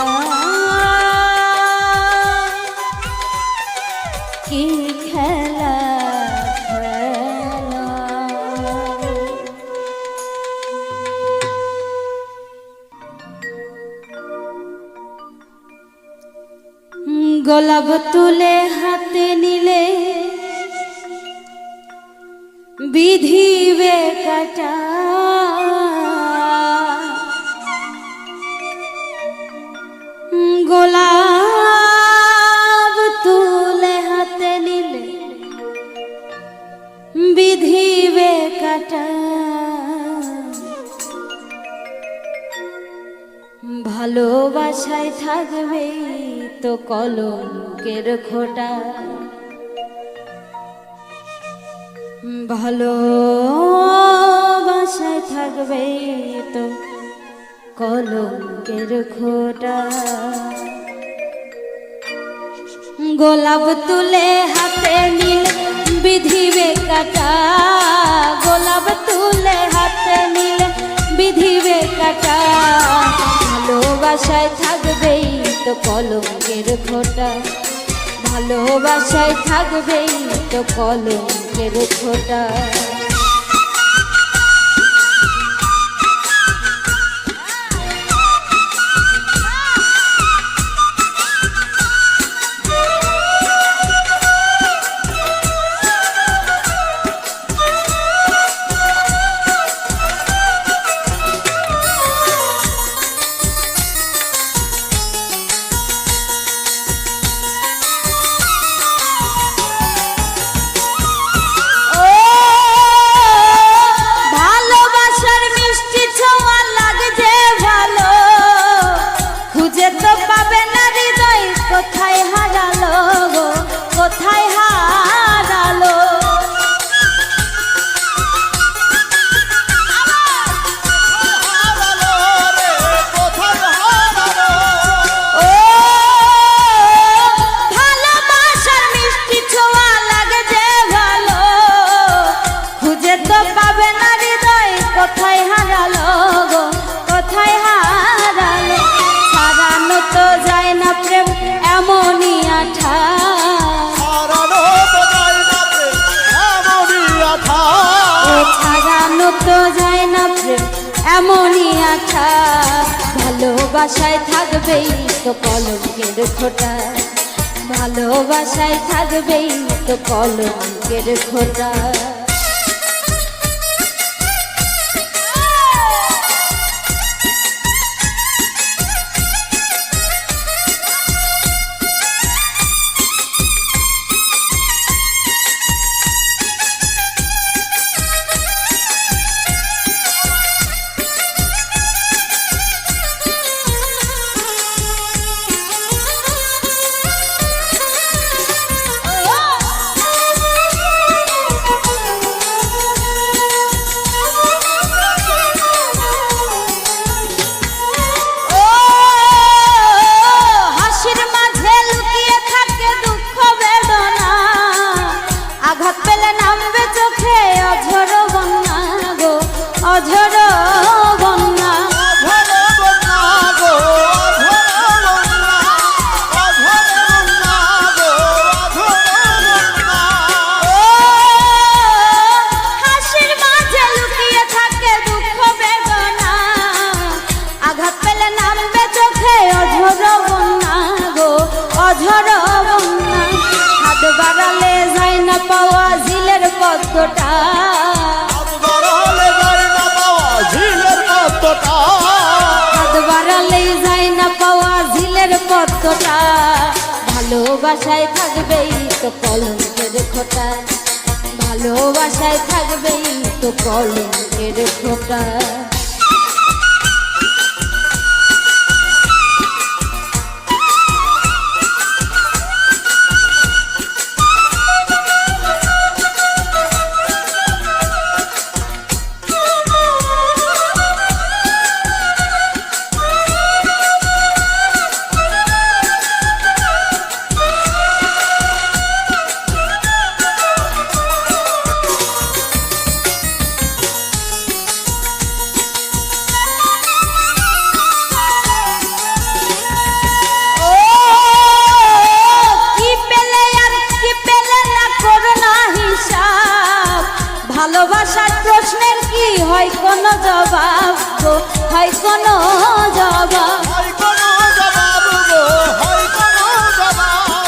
কি খেলা খেলাও। গোলাপ তুলে হাতে নিলে বিধিবে কাটা, গোলাপ তুলে হাতে নিলে বিধিবে কাটা। ভালোবাসায় থাকবে তো কলঙ্কের খোঁটা, ভালোবাসায় থাকবে তো কলঙ্কের খোঁটা। গোলাপ তুলে হাতে নিলে বিধিবে কাটা, গোলাপ তুলে হাতে নিলে বিধিবে কাটা। ভালোবাসায় থাকবেই তো কলঙ্কের খোঁটা, ভালোবাসায় থাকবেই তো কলঙ্কের খোঁটা। তো যায় না প্রেম এমনই আঠা, ভালোবাসায় থাকবেই তো কলঙ্কের খোঁটা, ভালোবাসায় থাকবেই তো কলঙ্কের খোঁটা। পদ্মটা হাত বাড়ালে যায় না পাওয়া ঝিলের পদ্মটা হাত বাড়ালেই যায় না পাওয়া ঝিলের পদ্মটা ভালোবাসায় থাকবেই তো কলঙ্কের খোঁটা ভালোবাসায় থাকবেই তো কলঙ্কের খোঁটা ভালোবাসার প্রশ্নের কি হয় কোনো জবাব গো হয় কোনো জবাব হয় কোনো জবাব গো হয় কোনো জবাব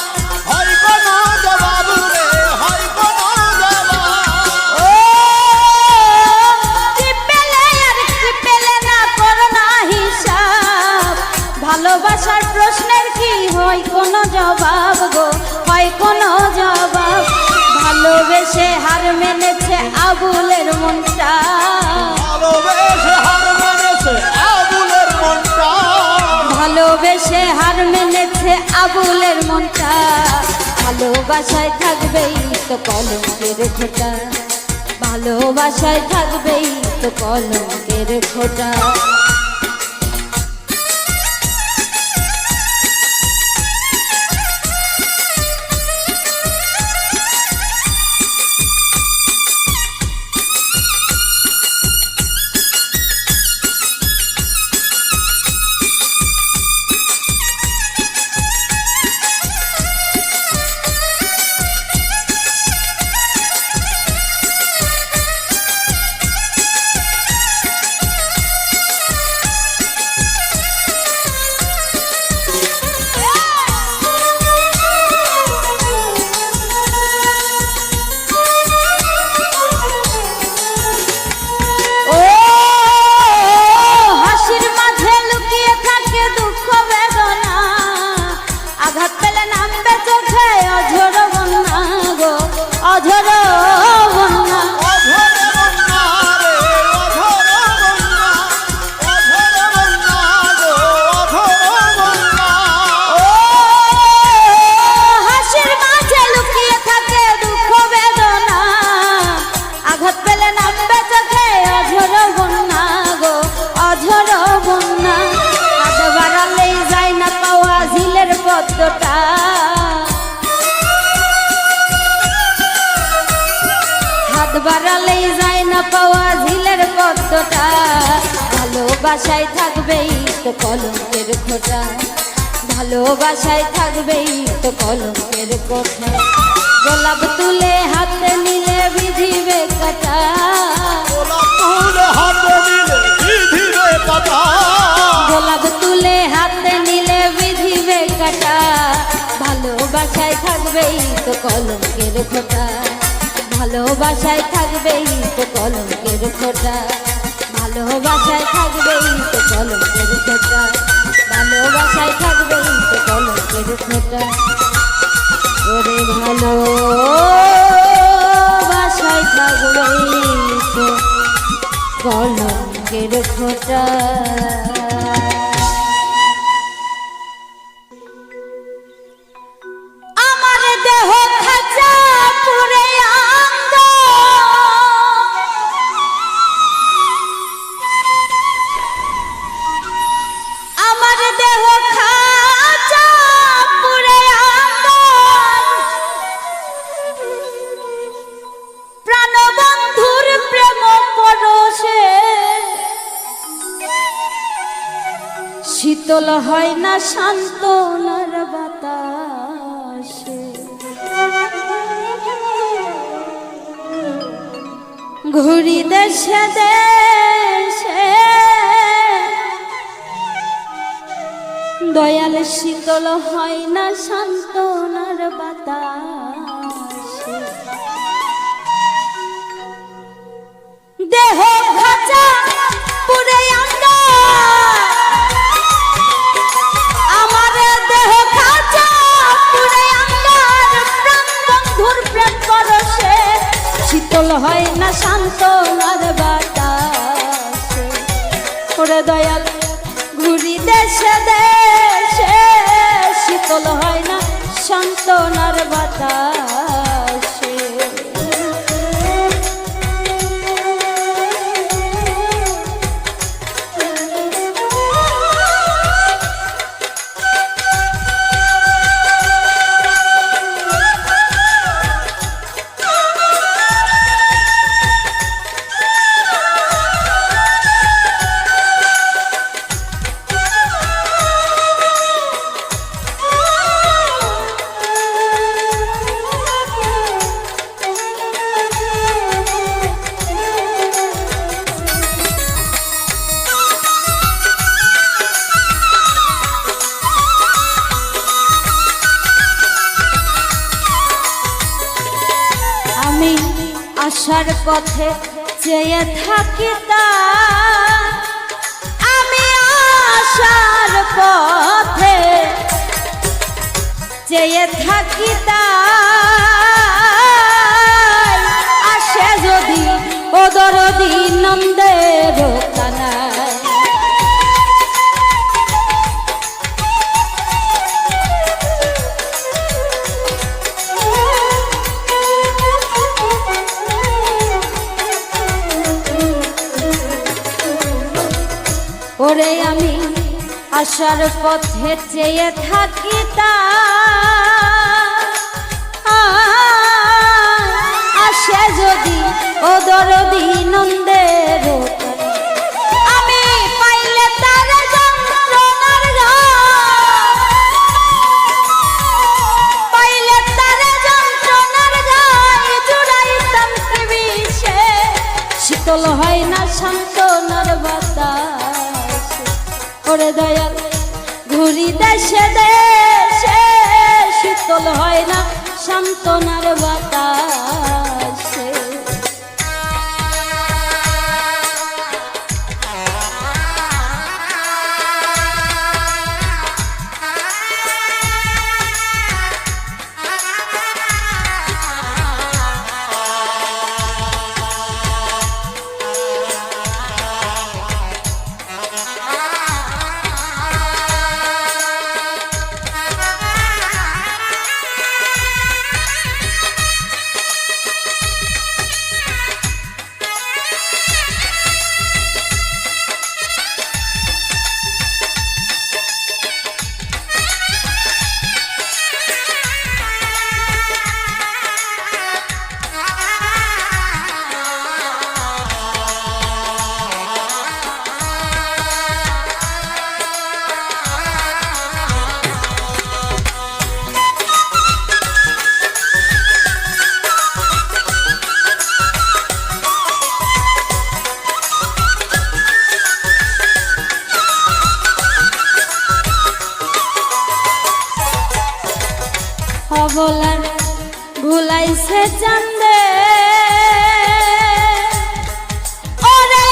হয় কোনো জবাব রে হয় কোনো জবাব ও কি পেলে আর কি পেলে না করো না হিসাব ভালোবাসার প্রশ্নের কি হয় কোনো জবাব গো হয় কোনো জবাব ভালোবেসে হার মেনেছে আবুলের মনটা ভালোবেসে হার মেনেছে আবুলের মনটা ভালোবেসে হার মেনেছে আবুলের মনটা ভালোবাসায় থাকবেই তো কলঙ্কের খোঁটা ভালোবাসায় থাকবেই তো কলঙ্কের খোঁটা পদ্মটা হাত বাড়ালেই যায় না পাওয়া ঝিলের পদ্মটা ভালোবাসায় থাকবেই তো কলঙ্কের খোঁটা ভালোবাসায় থাকবেই তো কলঙ্কের খোঁটা গোলাপ তুলে হাতে নিলে বিধিবে কাটা গোলাপ তুলে হাতে নিলে বিধিবে কাটা গোলাপ তুলে হাতে নিলে বিধিবে কাটা ভালোবাসায় থাকবেই তো কলঙ্কের খোঁটা ভালোবাসায় থাকবেই তো কলঙ্কের খোঁটা ভালোবাসায় থাকবেই তো কলঙ্কের খোঁটা ভালোবাসায় থাকবেই তো কলঙ্কের খোঁটা ওরে ভালোবাসায় থাকবেই তো কলঙ্কের খোঁটা শীতল হয় না সান্ত্বনার বাতাসে ঘুরি দেশে দেশে দয়াল শীতল হয় না সান্ত্বনার বাতাসে শীতল হয় না সান্ত্বনার বাতাসে। ওরে দয়াল ঘুরি দেশে দেশে, শীতল হয় না সান্ত্বনার বাতাসে। আসার পথে চেয়ে থাকি তা, আমি আসার পথে চেয়ে থাকি তা, আসে যদি ও দরদি নন্দের কানায়। ওরে আমি আসার পথে চেয়ে থাকি তা, আসে যদি ও দরদি নন্দের আমি পাইলে তার যন্ত্রণার গান, পাইলে তার যন্ত্রণার গান জুড়াইতাম কি বিষে। শীতল হয় না সান্ত্বনার বাতাস। ওরে দয়াল ঘুরি দেশে দেশে, শীতল হয় না সান্ত্বনার বাতাসে। অবলার ভুলাইছে চান্দে, ওরে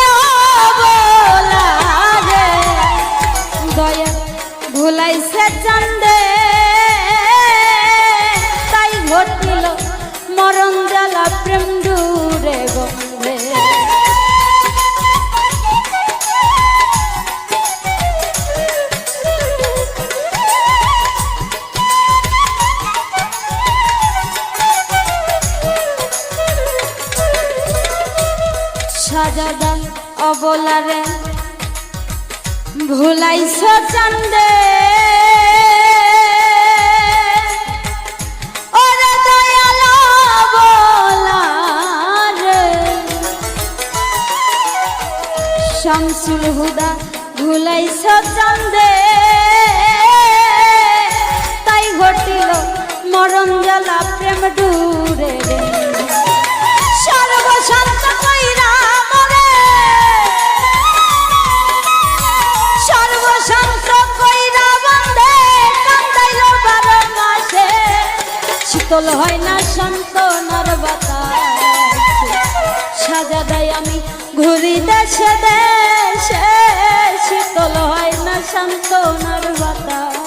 অবলারে দয়া ভুলাইছে চান্দে, তাই ঘটিল মরণ জ্বালা প্রেম দূরে গন্ধে। সাজাদা অবলারে ভুলাইছ চান্দে, ওরে দয়াল অবলারে শামসুল হুদা ভুলাইছ চান্দে, তাই ঘটিল মরণ জ্বালা প্রেম দূরে রে। সর্বশান্ত কইরা মরে, সর্বশান্ত কইরা বন্ধে কান্দাইল 12 মাসে। শীতল হয় না সান্ত্বনার বাতাস। সাজাদাই আমি ঘুরি দেশে দেশে, শীতল হয় না সান্ত্বনার বাতাস।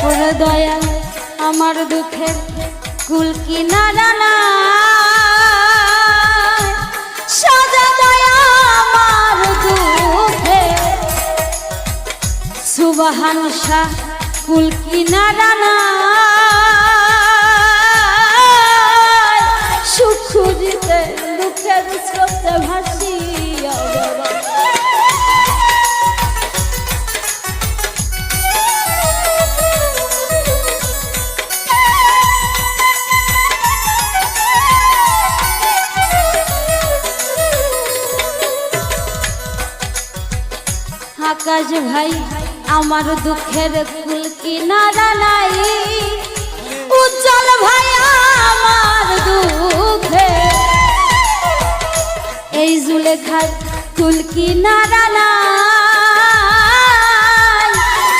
ওরে দয়াল আমার দুঃখের কুল কিনারা না সাজা দয়া আমার দুঃখে সুবহান শাহ কুল কিনারা না সুখ খুঁজিতে দুঃখের স্রোতে ভাসিয়া বাবা আকাশ ভাই আমার দুঃখের কুল কিনারা নাই উজ্জ্বল ভাই আমার দুঃখে এই জুলেখার কুল কিনারা নাই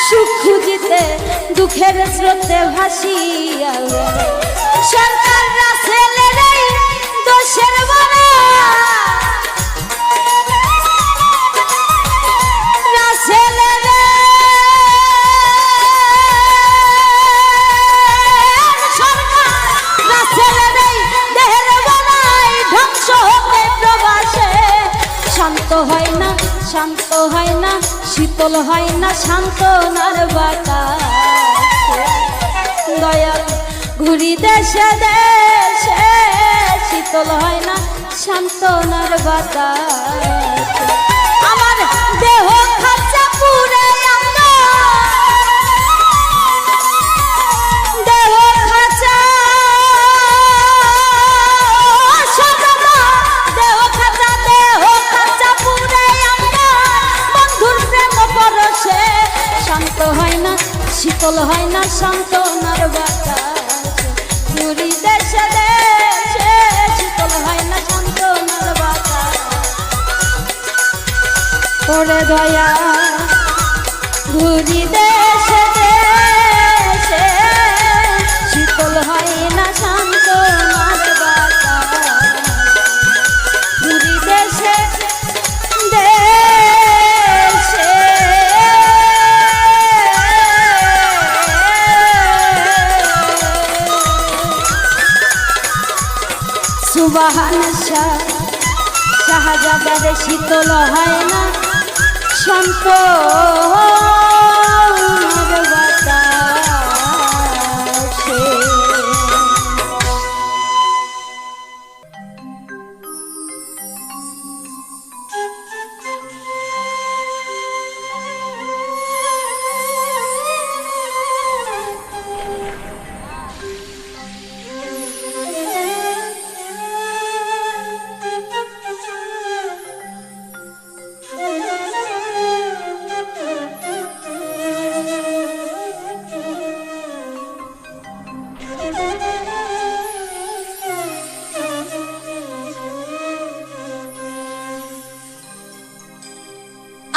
সুখ খুঁজিতে দুঃখের স্রোতে ভাসিয়া সরকাররা ছেলেরে দোষের বড় শান্ত হয় না শীতল হয় না সান্ত্বনার বাতাস দয়াল ঘুরি দেশে দেশে শীতল হয় না সান্ত্বনার বাতাস আমার দেহ খাঁচা পুরে শীতল হয় না সান্ত্বনার বাতাস ঘুরি দেশে দেশে শীতল হয় না সান্ত্বনার বাতাস ওরে দয়া ঘুরি দেশে দেশে শীতল হয় না সান্ত্বনার বাতাস ঘুরি দেশে সুবহান শাহ শাহজাদারে শীতল হয় না সান্ত্বনার বাতাসে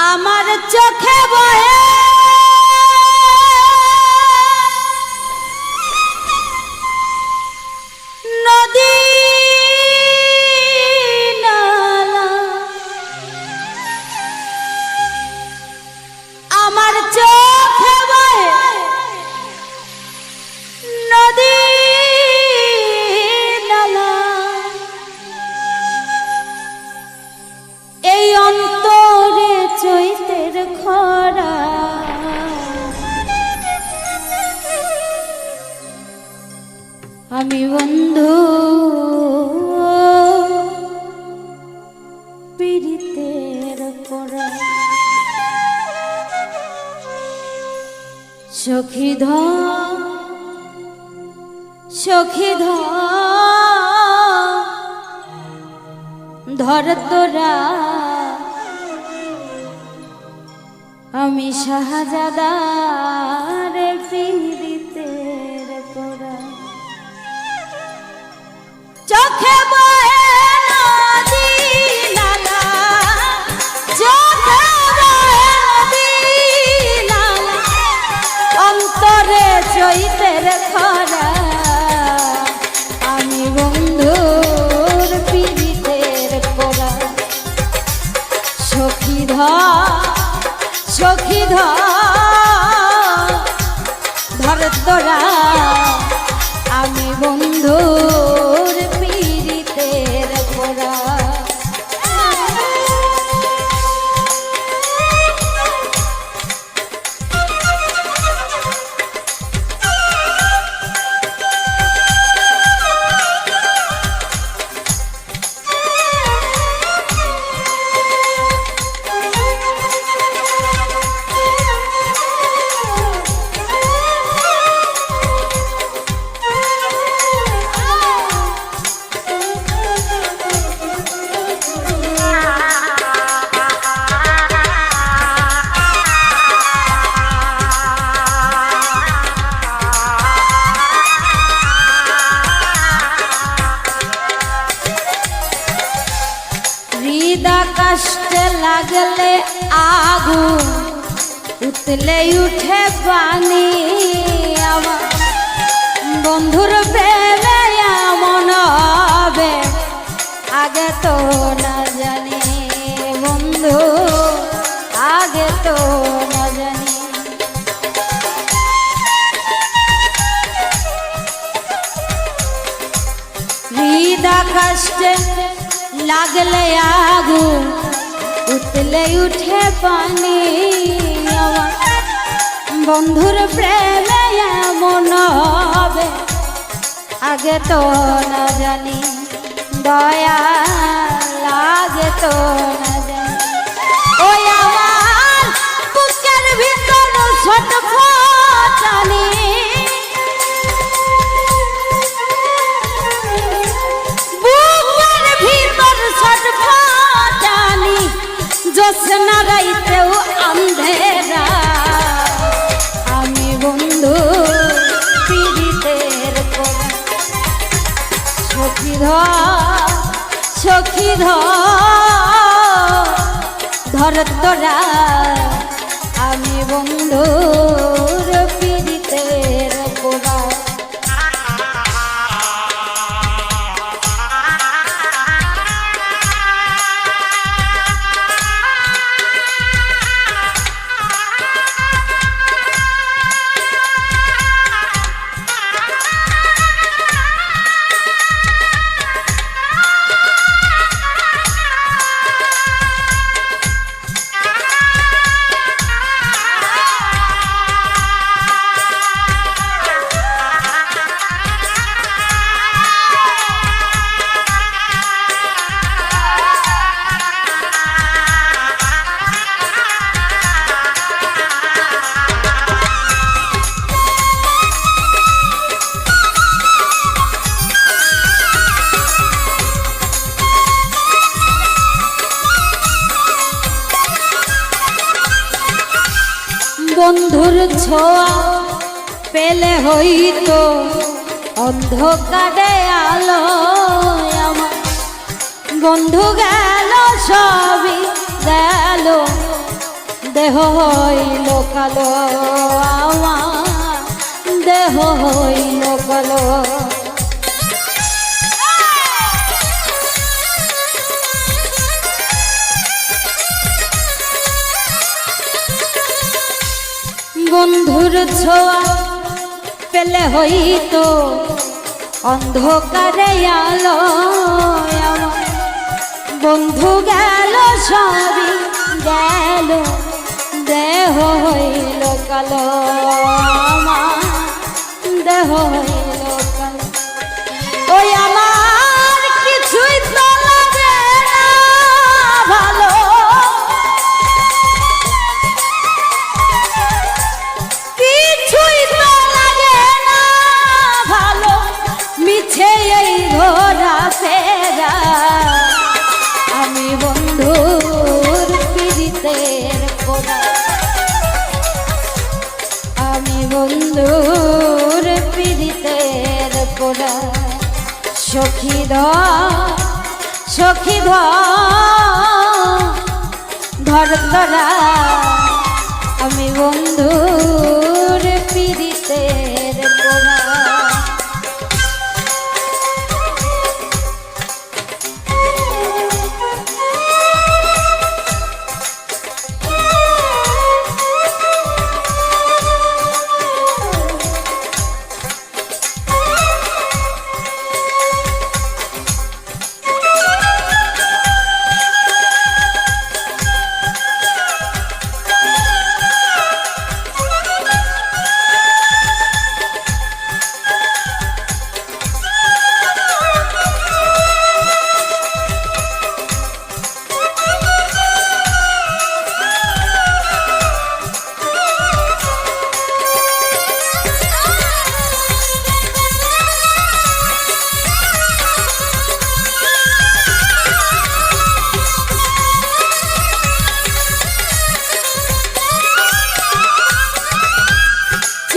আমার চোখে বয়ে নদী নালা আমার চোখে বয়ে নদী নালা এই অন্তরে চৈতের খরা আমি বন্ধু পীড়িতের পরা সখী ধর তোরা আমি শাহজাদার পীড়িতের পরা চোখে বয়ে নদী নালা চোখে বয়ে নদী নালা অন্তরে চৈতের খরা আমি বন্ধুর পীড়িতের পরা সখী ধর তোরা আমি বন্ধুর পীড়িতের পোড়া। কষ্টে লাগলে আগুন উতলে উঠে পানি আমার বন্ধুর প্রেমে এমন হবে আগে তো না জানি বন্ধু আগে তো না জানি। হৃদয় কষ্টে লাগলে আগুন উতলে উঠে পানি আমার বন্ধুর প্রেমে এমন হবে আগে তো না জানি দয়া লাগে তো না জানি। ওই আমার বুকের ভিতর ছটফটানি ছটফটানি জ্যোৎস্না রাইতেও আন্ধেরা আমি বন্ধু পীড়িতের পোড়া। সখী সখী ধর তোরা আমি বন্ধুর পীড়িতের পোড়া। বন্ধুর ছোঁয়া পেলে হইতো অন্ধকারে আলো আমার বন্ধু গেল সবই গেল দেহ হইল কালো আমার দেহ হইল কালো। বন্ধুর ছোঁয়া পেলে হইতো অন্ধকারে আলো আমার বন্ধু গেল সবই গেল দেহ হইল কালো আমার দেহ হইল কালো। ওই আমার কিছুই তো লাগে না ভালো আমি বন্ধুর পীড়িতের পোড়া আমি বন্ধুর পীড়িতের পোড়া। সখী ধর তোরা আমি বন্ধুর পীড়িতের পোড়া।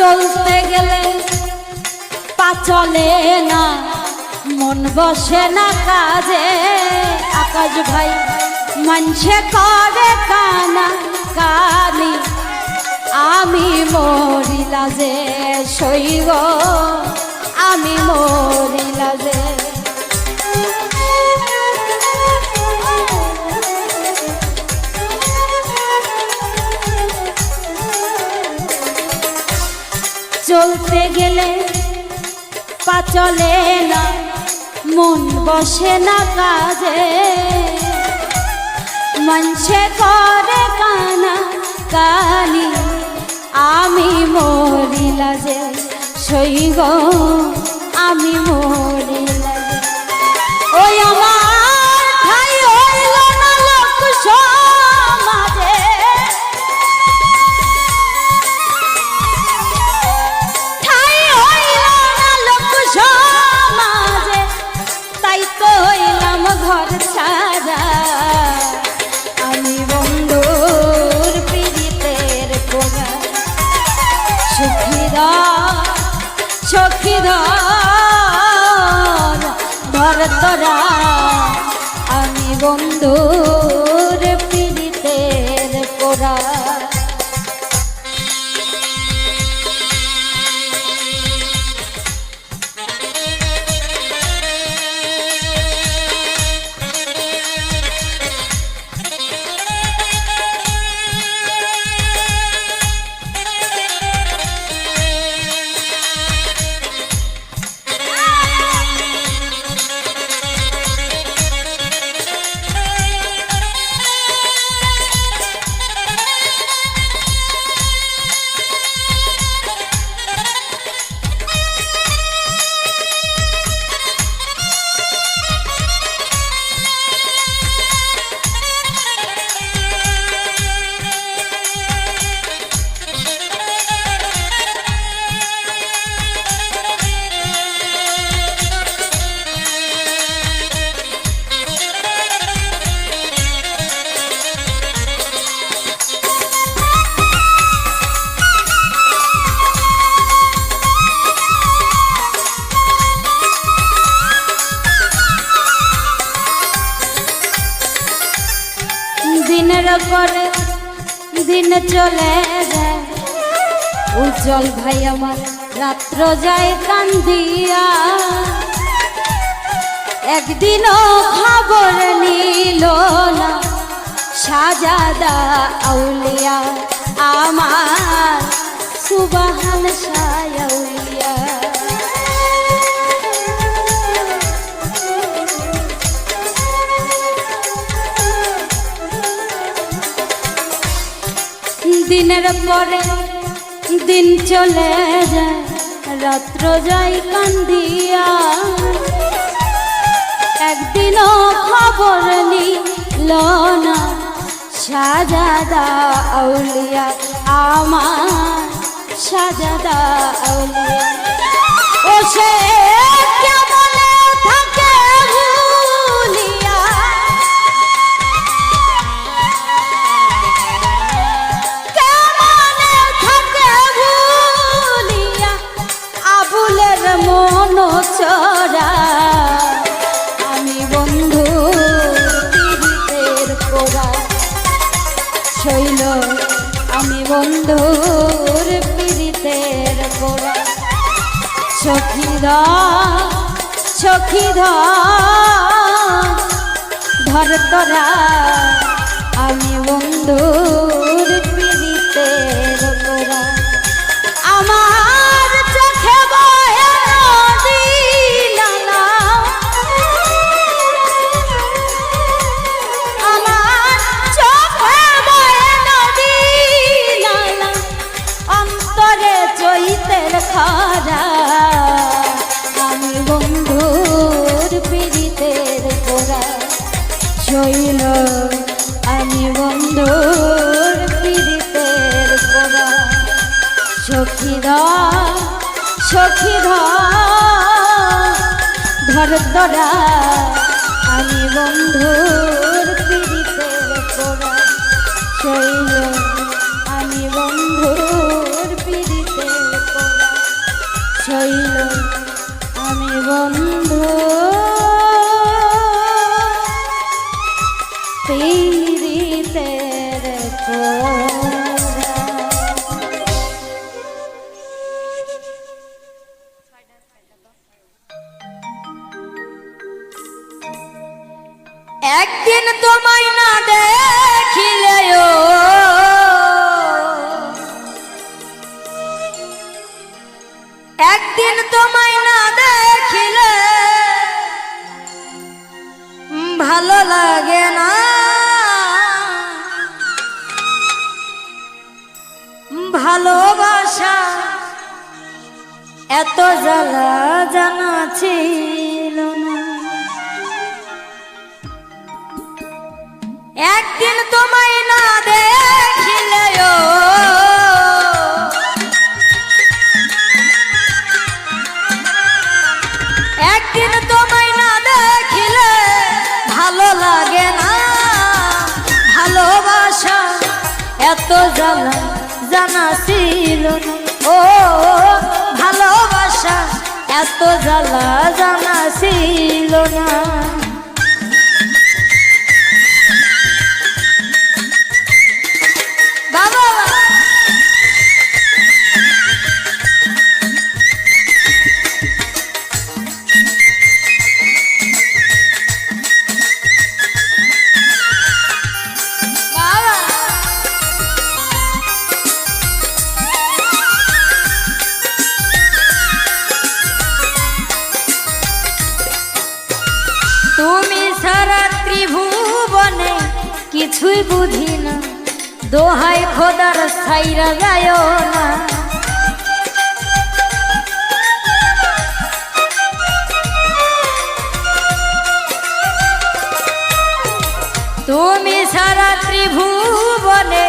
চলতে গেলে পা চলে না, মন বসে না কাজে। আকাশ ভাই মানছে করে কানা কানি, আমি মরি লাজে সইব, আমি মরি লাজে। চলতে গেলে পা চলে না, মন বসে না কাজে। মনছে করে কানা কানি, আমি মরি লাজে সইব, আমি মরি লাজে। ওই আমার ঠাই হইল না লোক সমাজে, ঠাই হইল না লোক সমাজে, তাই তো হইলাম ঘর ছাড়া। আমি বন্ধুর পীড়িতের পোড়া, সখী ধর তোরা, আমি বন্ধুর পীড়িতের পোড়া। দিনের পরে দিন চলে যায়, উজ্জ্বল ভাই আমার রাত্র যায় কান্দিয়া। একদিনও খবর নিল না শাহজাদা আউলিয়া, আমার সুবহান শাহ আউলিয়া। দিনের পরে দিন চলে যায়, রাত্র যাই কান্দিয়া। একদিনও খবর নিল না শাহজাদা আউলিয়া, আমার শাহজাদা আউলিয়া। ও সে কেমনে থাকে ভুলিয়া, কেমনে থাকে ভুলিয়া, আবুলের মন চরা। আমি বন্ধু পীড়িতের পোড়া শৈল, আমি বন্ধুর পীড়িতের পোড়া। সখী ধর তোরা, আমি বন্ধুর পীড়িতের পোড়া। আমার চোখে বয়ে নদী নালা, আমার চোখে বয়ে নদী নালা, অন্তরে চৈতের খারা। আমি বন্ধুর পীড়িতের পোড়া শৈল, আমি বন্ধুর পীড়িতের পোড়া। সখী ধর তোরা, আমি বন্ধুর পীড়িতের পোড়া শৈল, আমি বন্ধুর পীড়িতের পোড়া। শৈল আমি বন্ধু পীড়িতের কোরা। একদিন তোমায় না দেখিলেও একদিন তোমায় না দেখিলে ভালো লাগে না, ভালোবাসা এত জ্বালা জানা ছিল না। একদিন তোমায় না দেখিলেও একদিন তোমায় না দেখিলে ভালো লাগে না, ভালোবাসা এত জ্বালা জানা ছিল না। ও ভালোবাসা এত জ্বালা জানা ছিল না। বাবা তুমি সারা ত্রিভুবনে কিছুই বুঝি না, দোহাই খোদার ছাইরা যায় না। তুমি সারা ত্রিভুবনে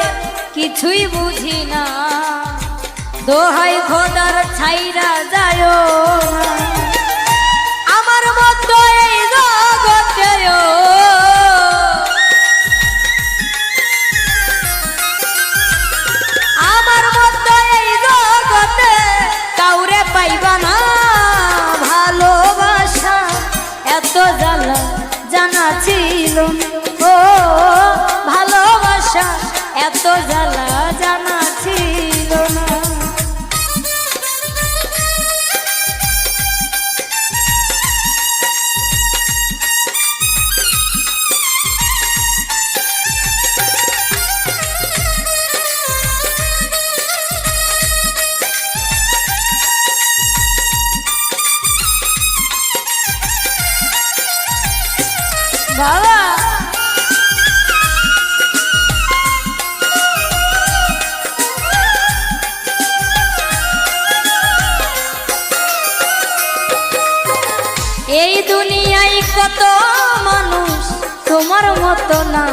কিছুই বুঝি না, দোহাই খোদার ছাইরা যায় না। আমার মতো এই জগতেও আমার মতো এই জগতে কাউরে পাইবা না, ভালোবাসা এত জ্বালা জানা ছিল না। ও ভালোবাসা এত জ্বালা জানা ছিল না। বাবা এই দুনিয়ায় কত মানুষ তোমার মতো না,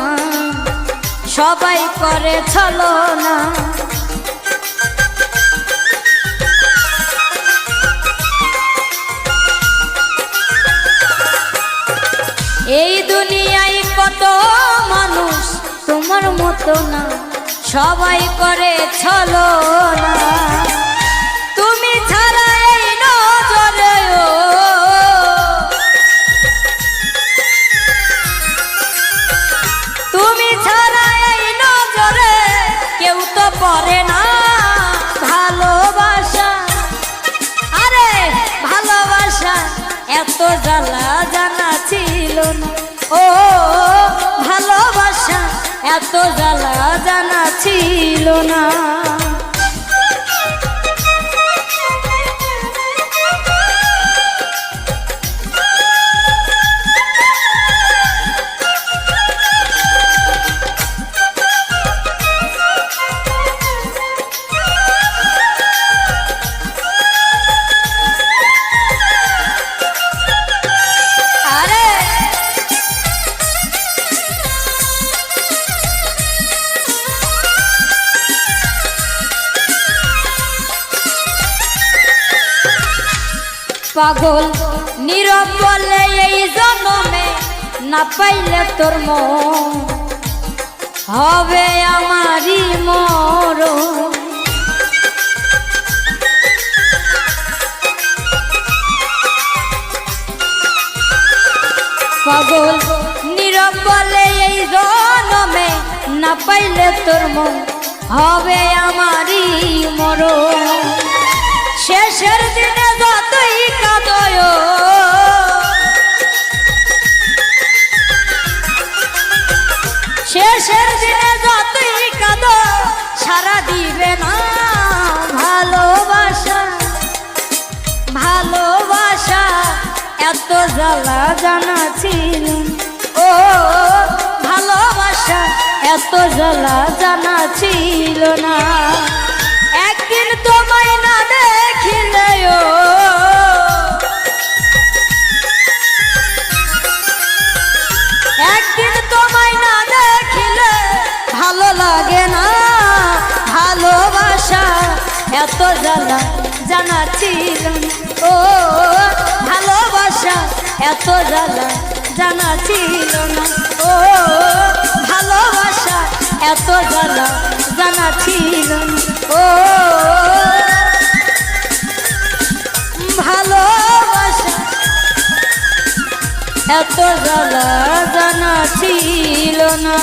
সবাই করে ছলনা। এই দুনিয়ায় কত মানুষ তোমার মতো না, সবাই করে ছলনা। তুমি ছাড়া এই নজরেও তুমি ছাড়া এই নজরে কেউ তো পড়ে না, ভালোবাসা আরে ভালোবাসা এত জ্বালা জানা ছিল না। ও ভালোবাসা এত জ্বালা জানা ছিল না। পাগল নীরব বলে এই জন্মে না পাইলে তোর মন হবে আমারই মরণ। পাগল নীরব বলে এই জনমে না পাইলে তোর মন হবে আমারই মরণ শেষের দিনে যতই কাঁদয় শেষের দিনে যতই কাঁদো সারা দিবে না ভালোবাসা ভালোবাসা এত জ্বালা জানা ছিল ও ভালোবাসা এত জ্বালা জানা ছিল না একদিন তোমায় না দেখিলে একদিন তোমায় না দেখিলে ভালো লাগে না ভালোবাসা এত জ্বালা জানা ছিল ও ভালোবাসা এত জ্বালা জানা ছিল না ও ভালোবাসা এত জ্বালা জানা ছিল না ও ভালোবাসা এত জ্বালা জানা ছিল না।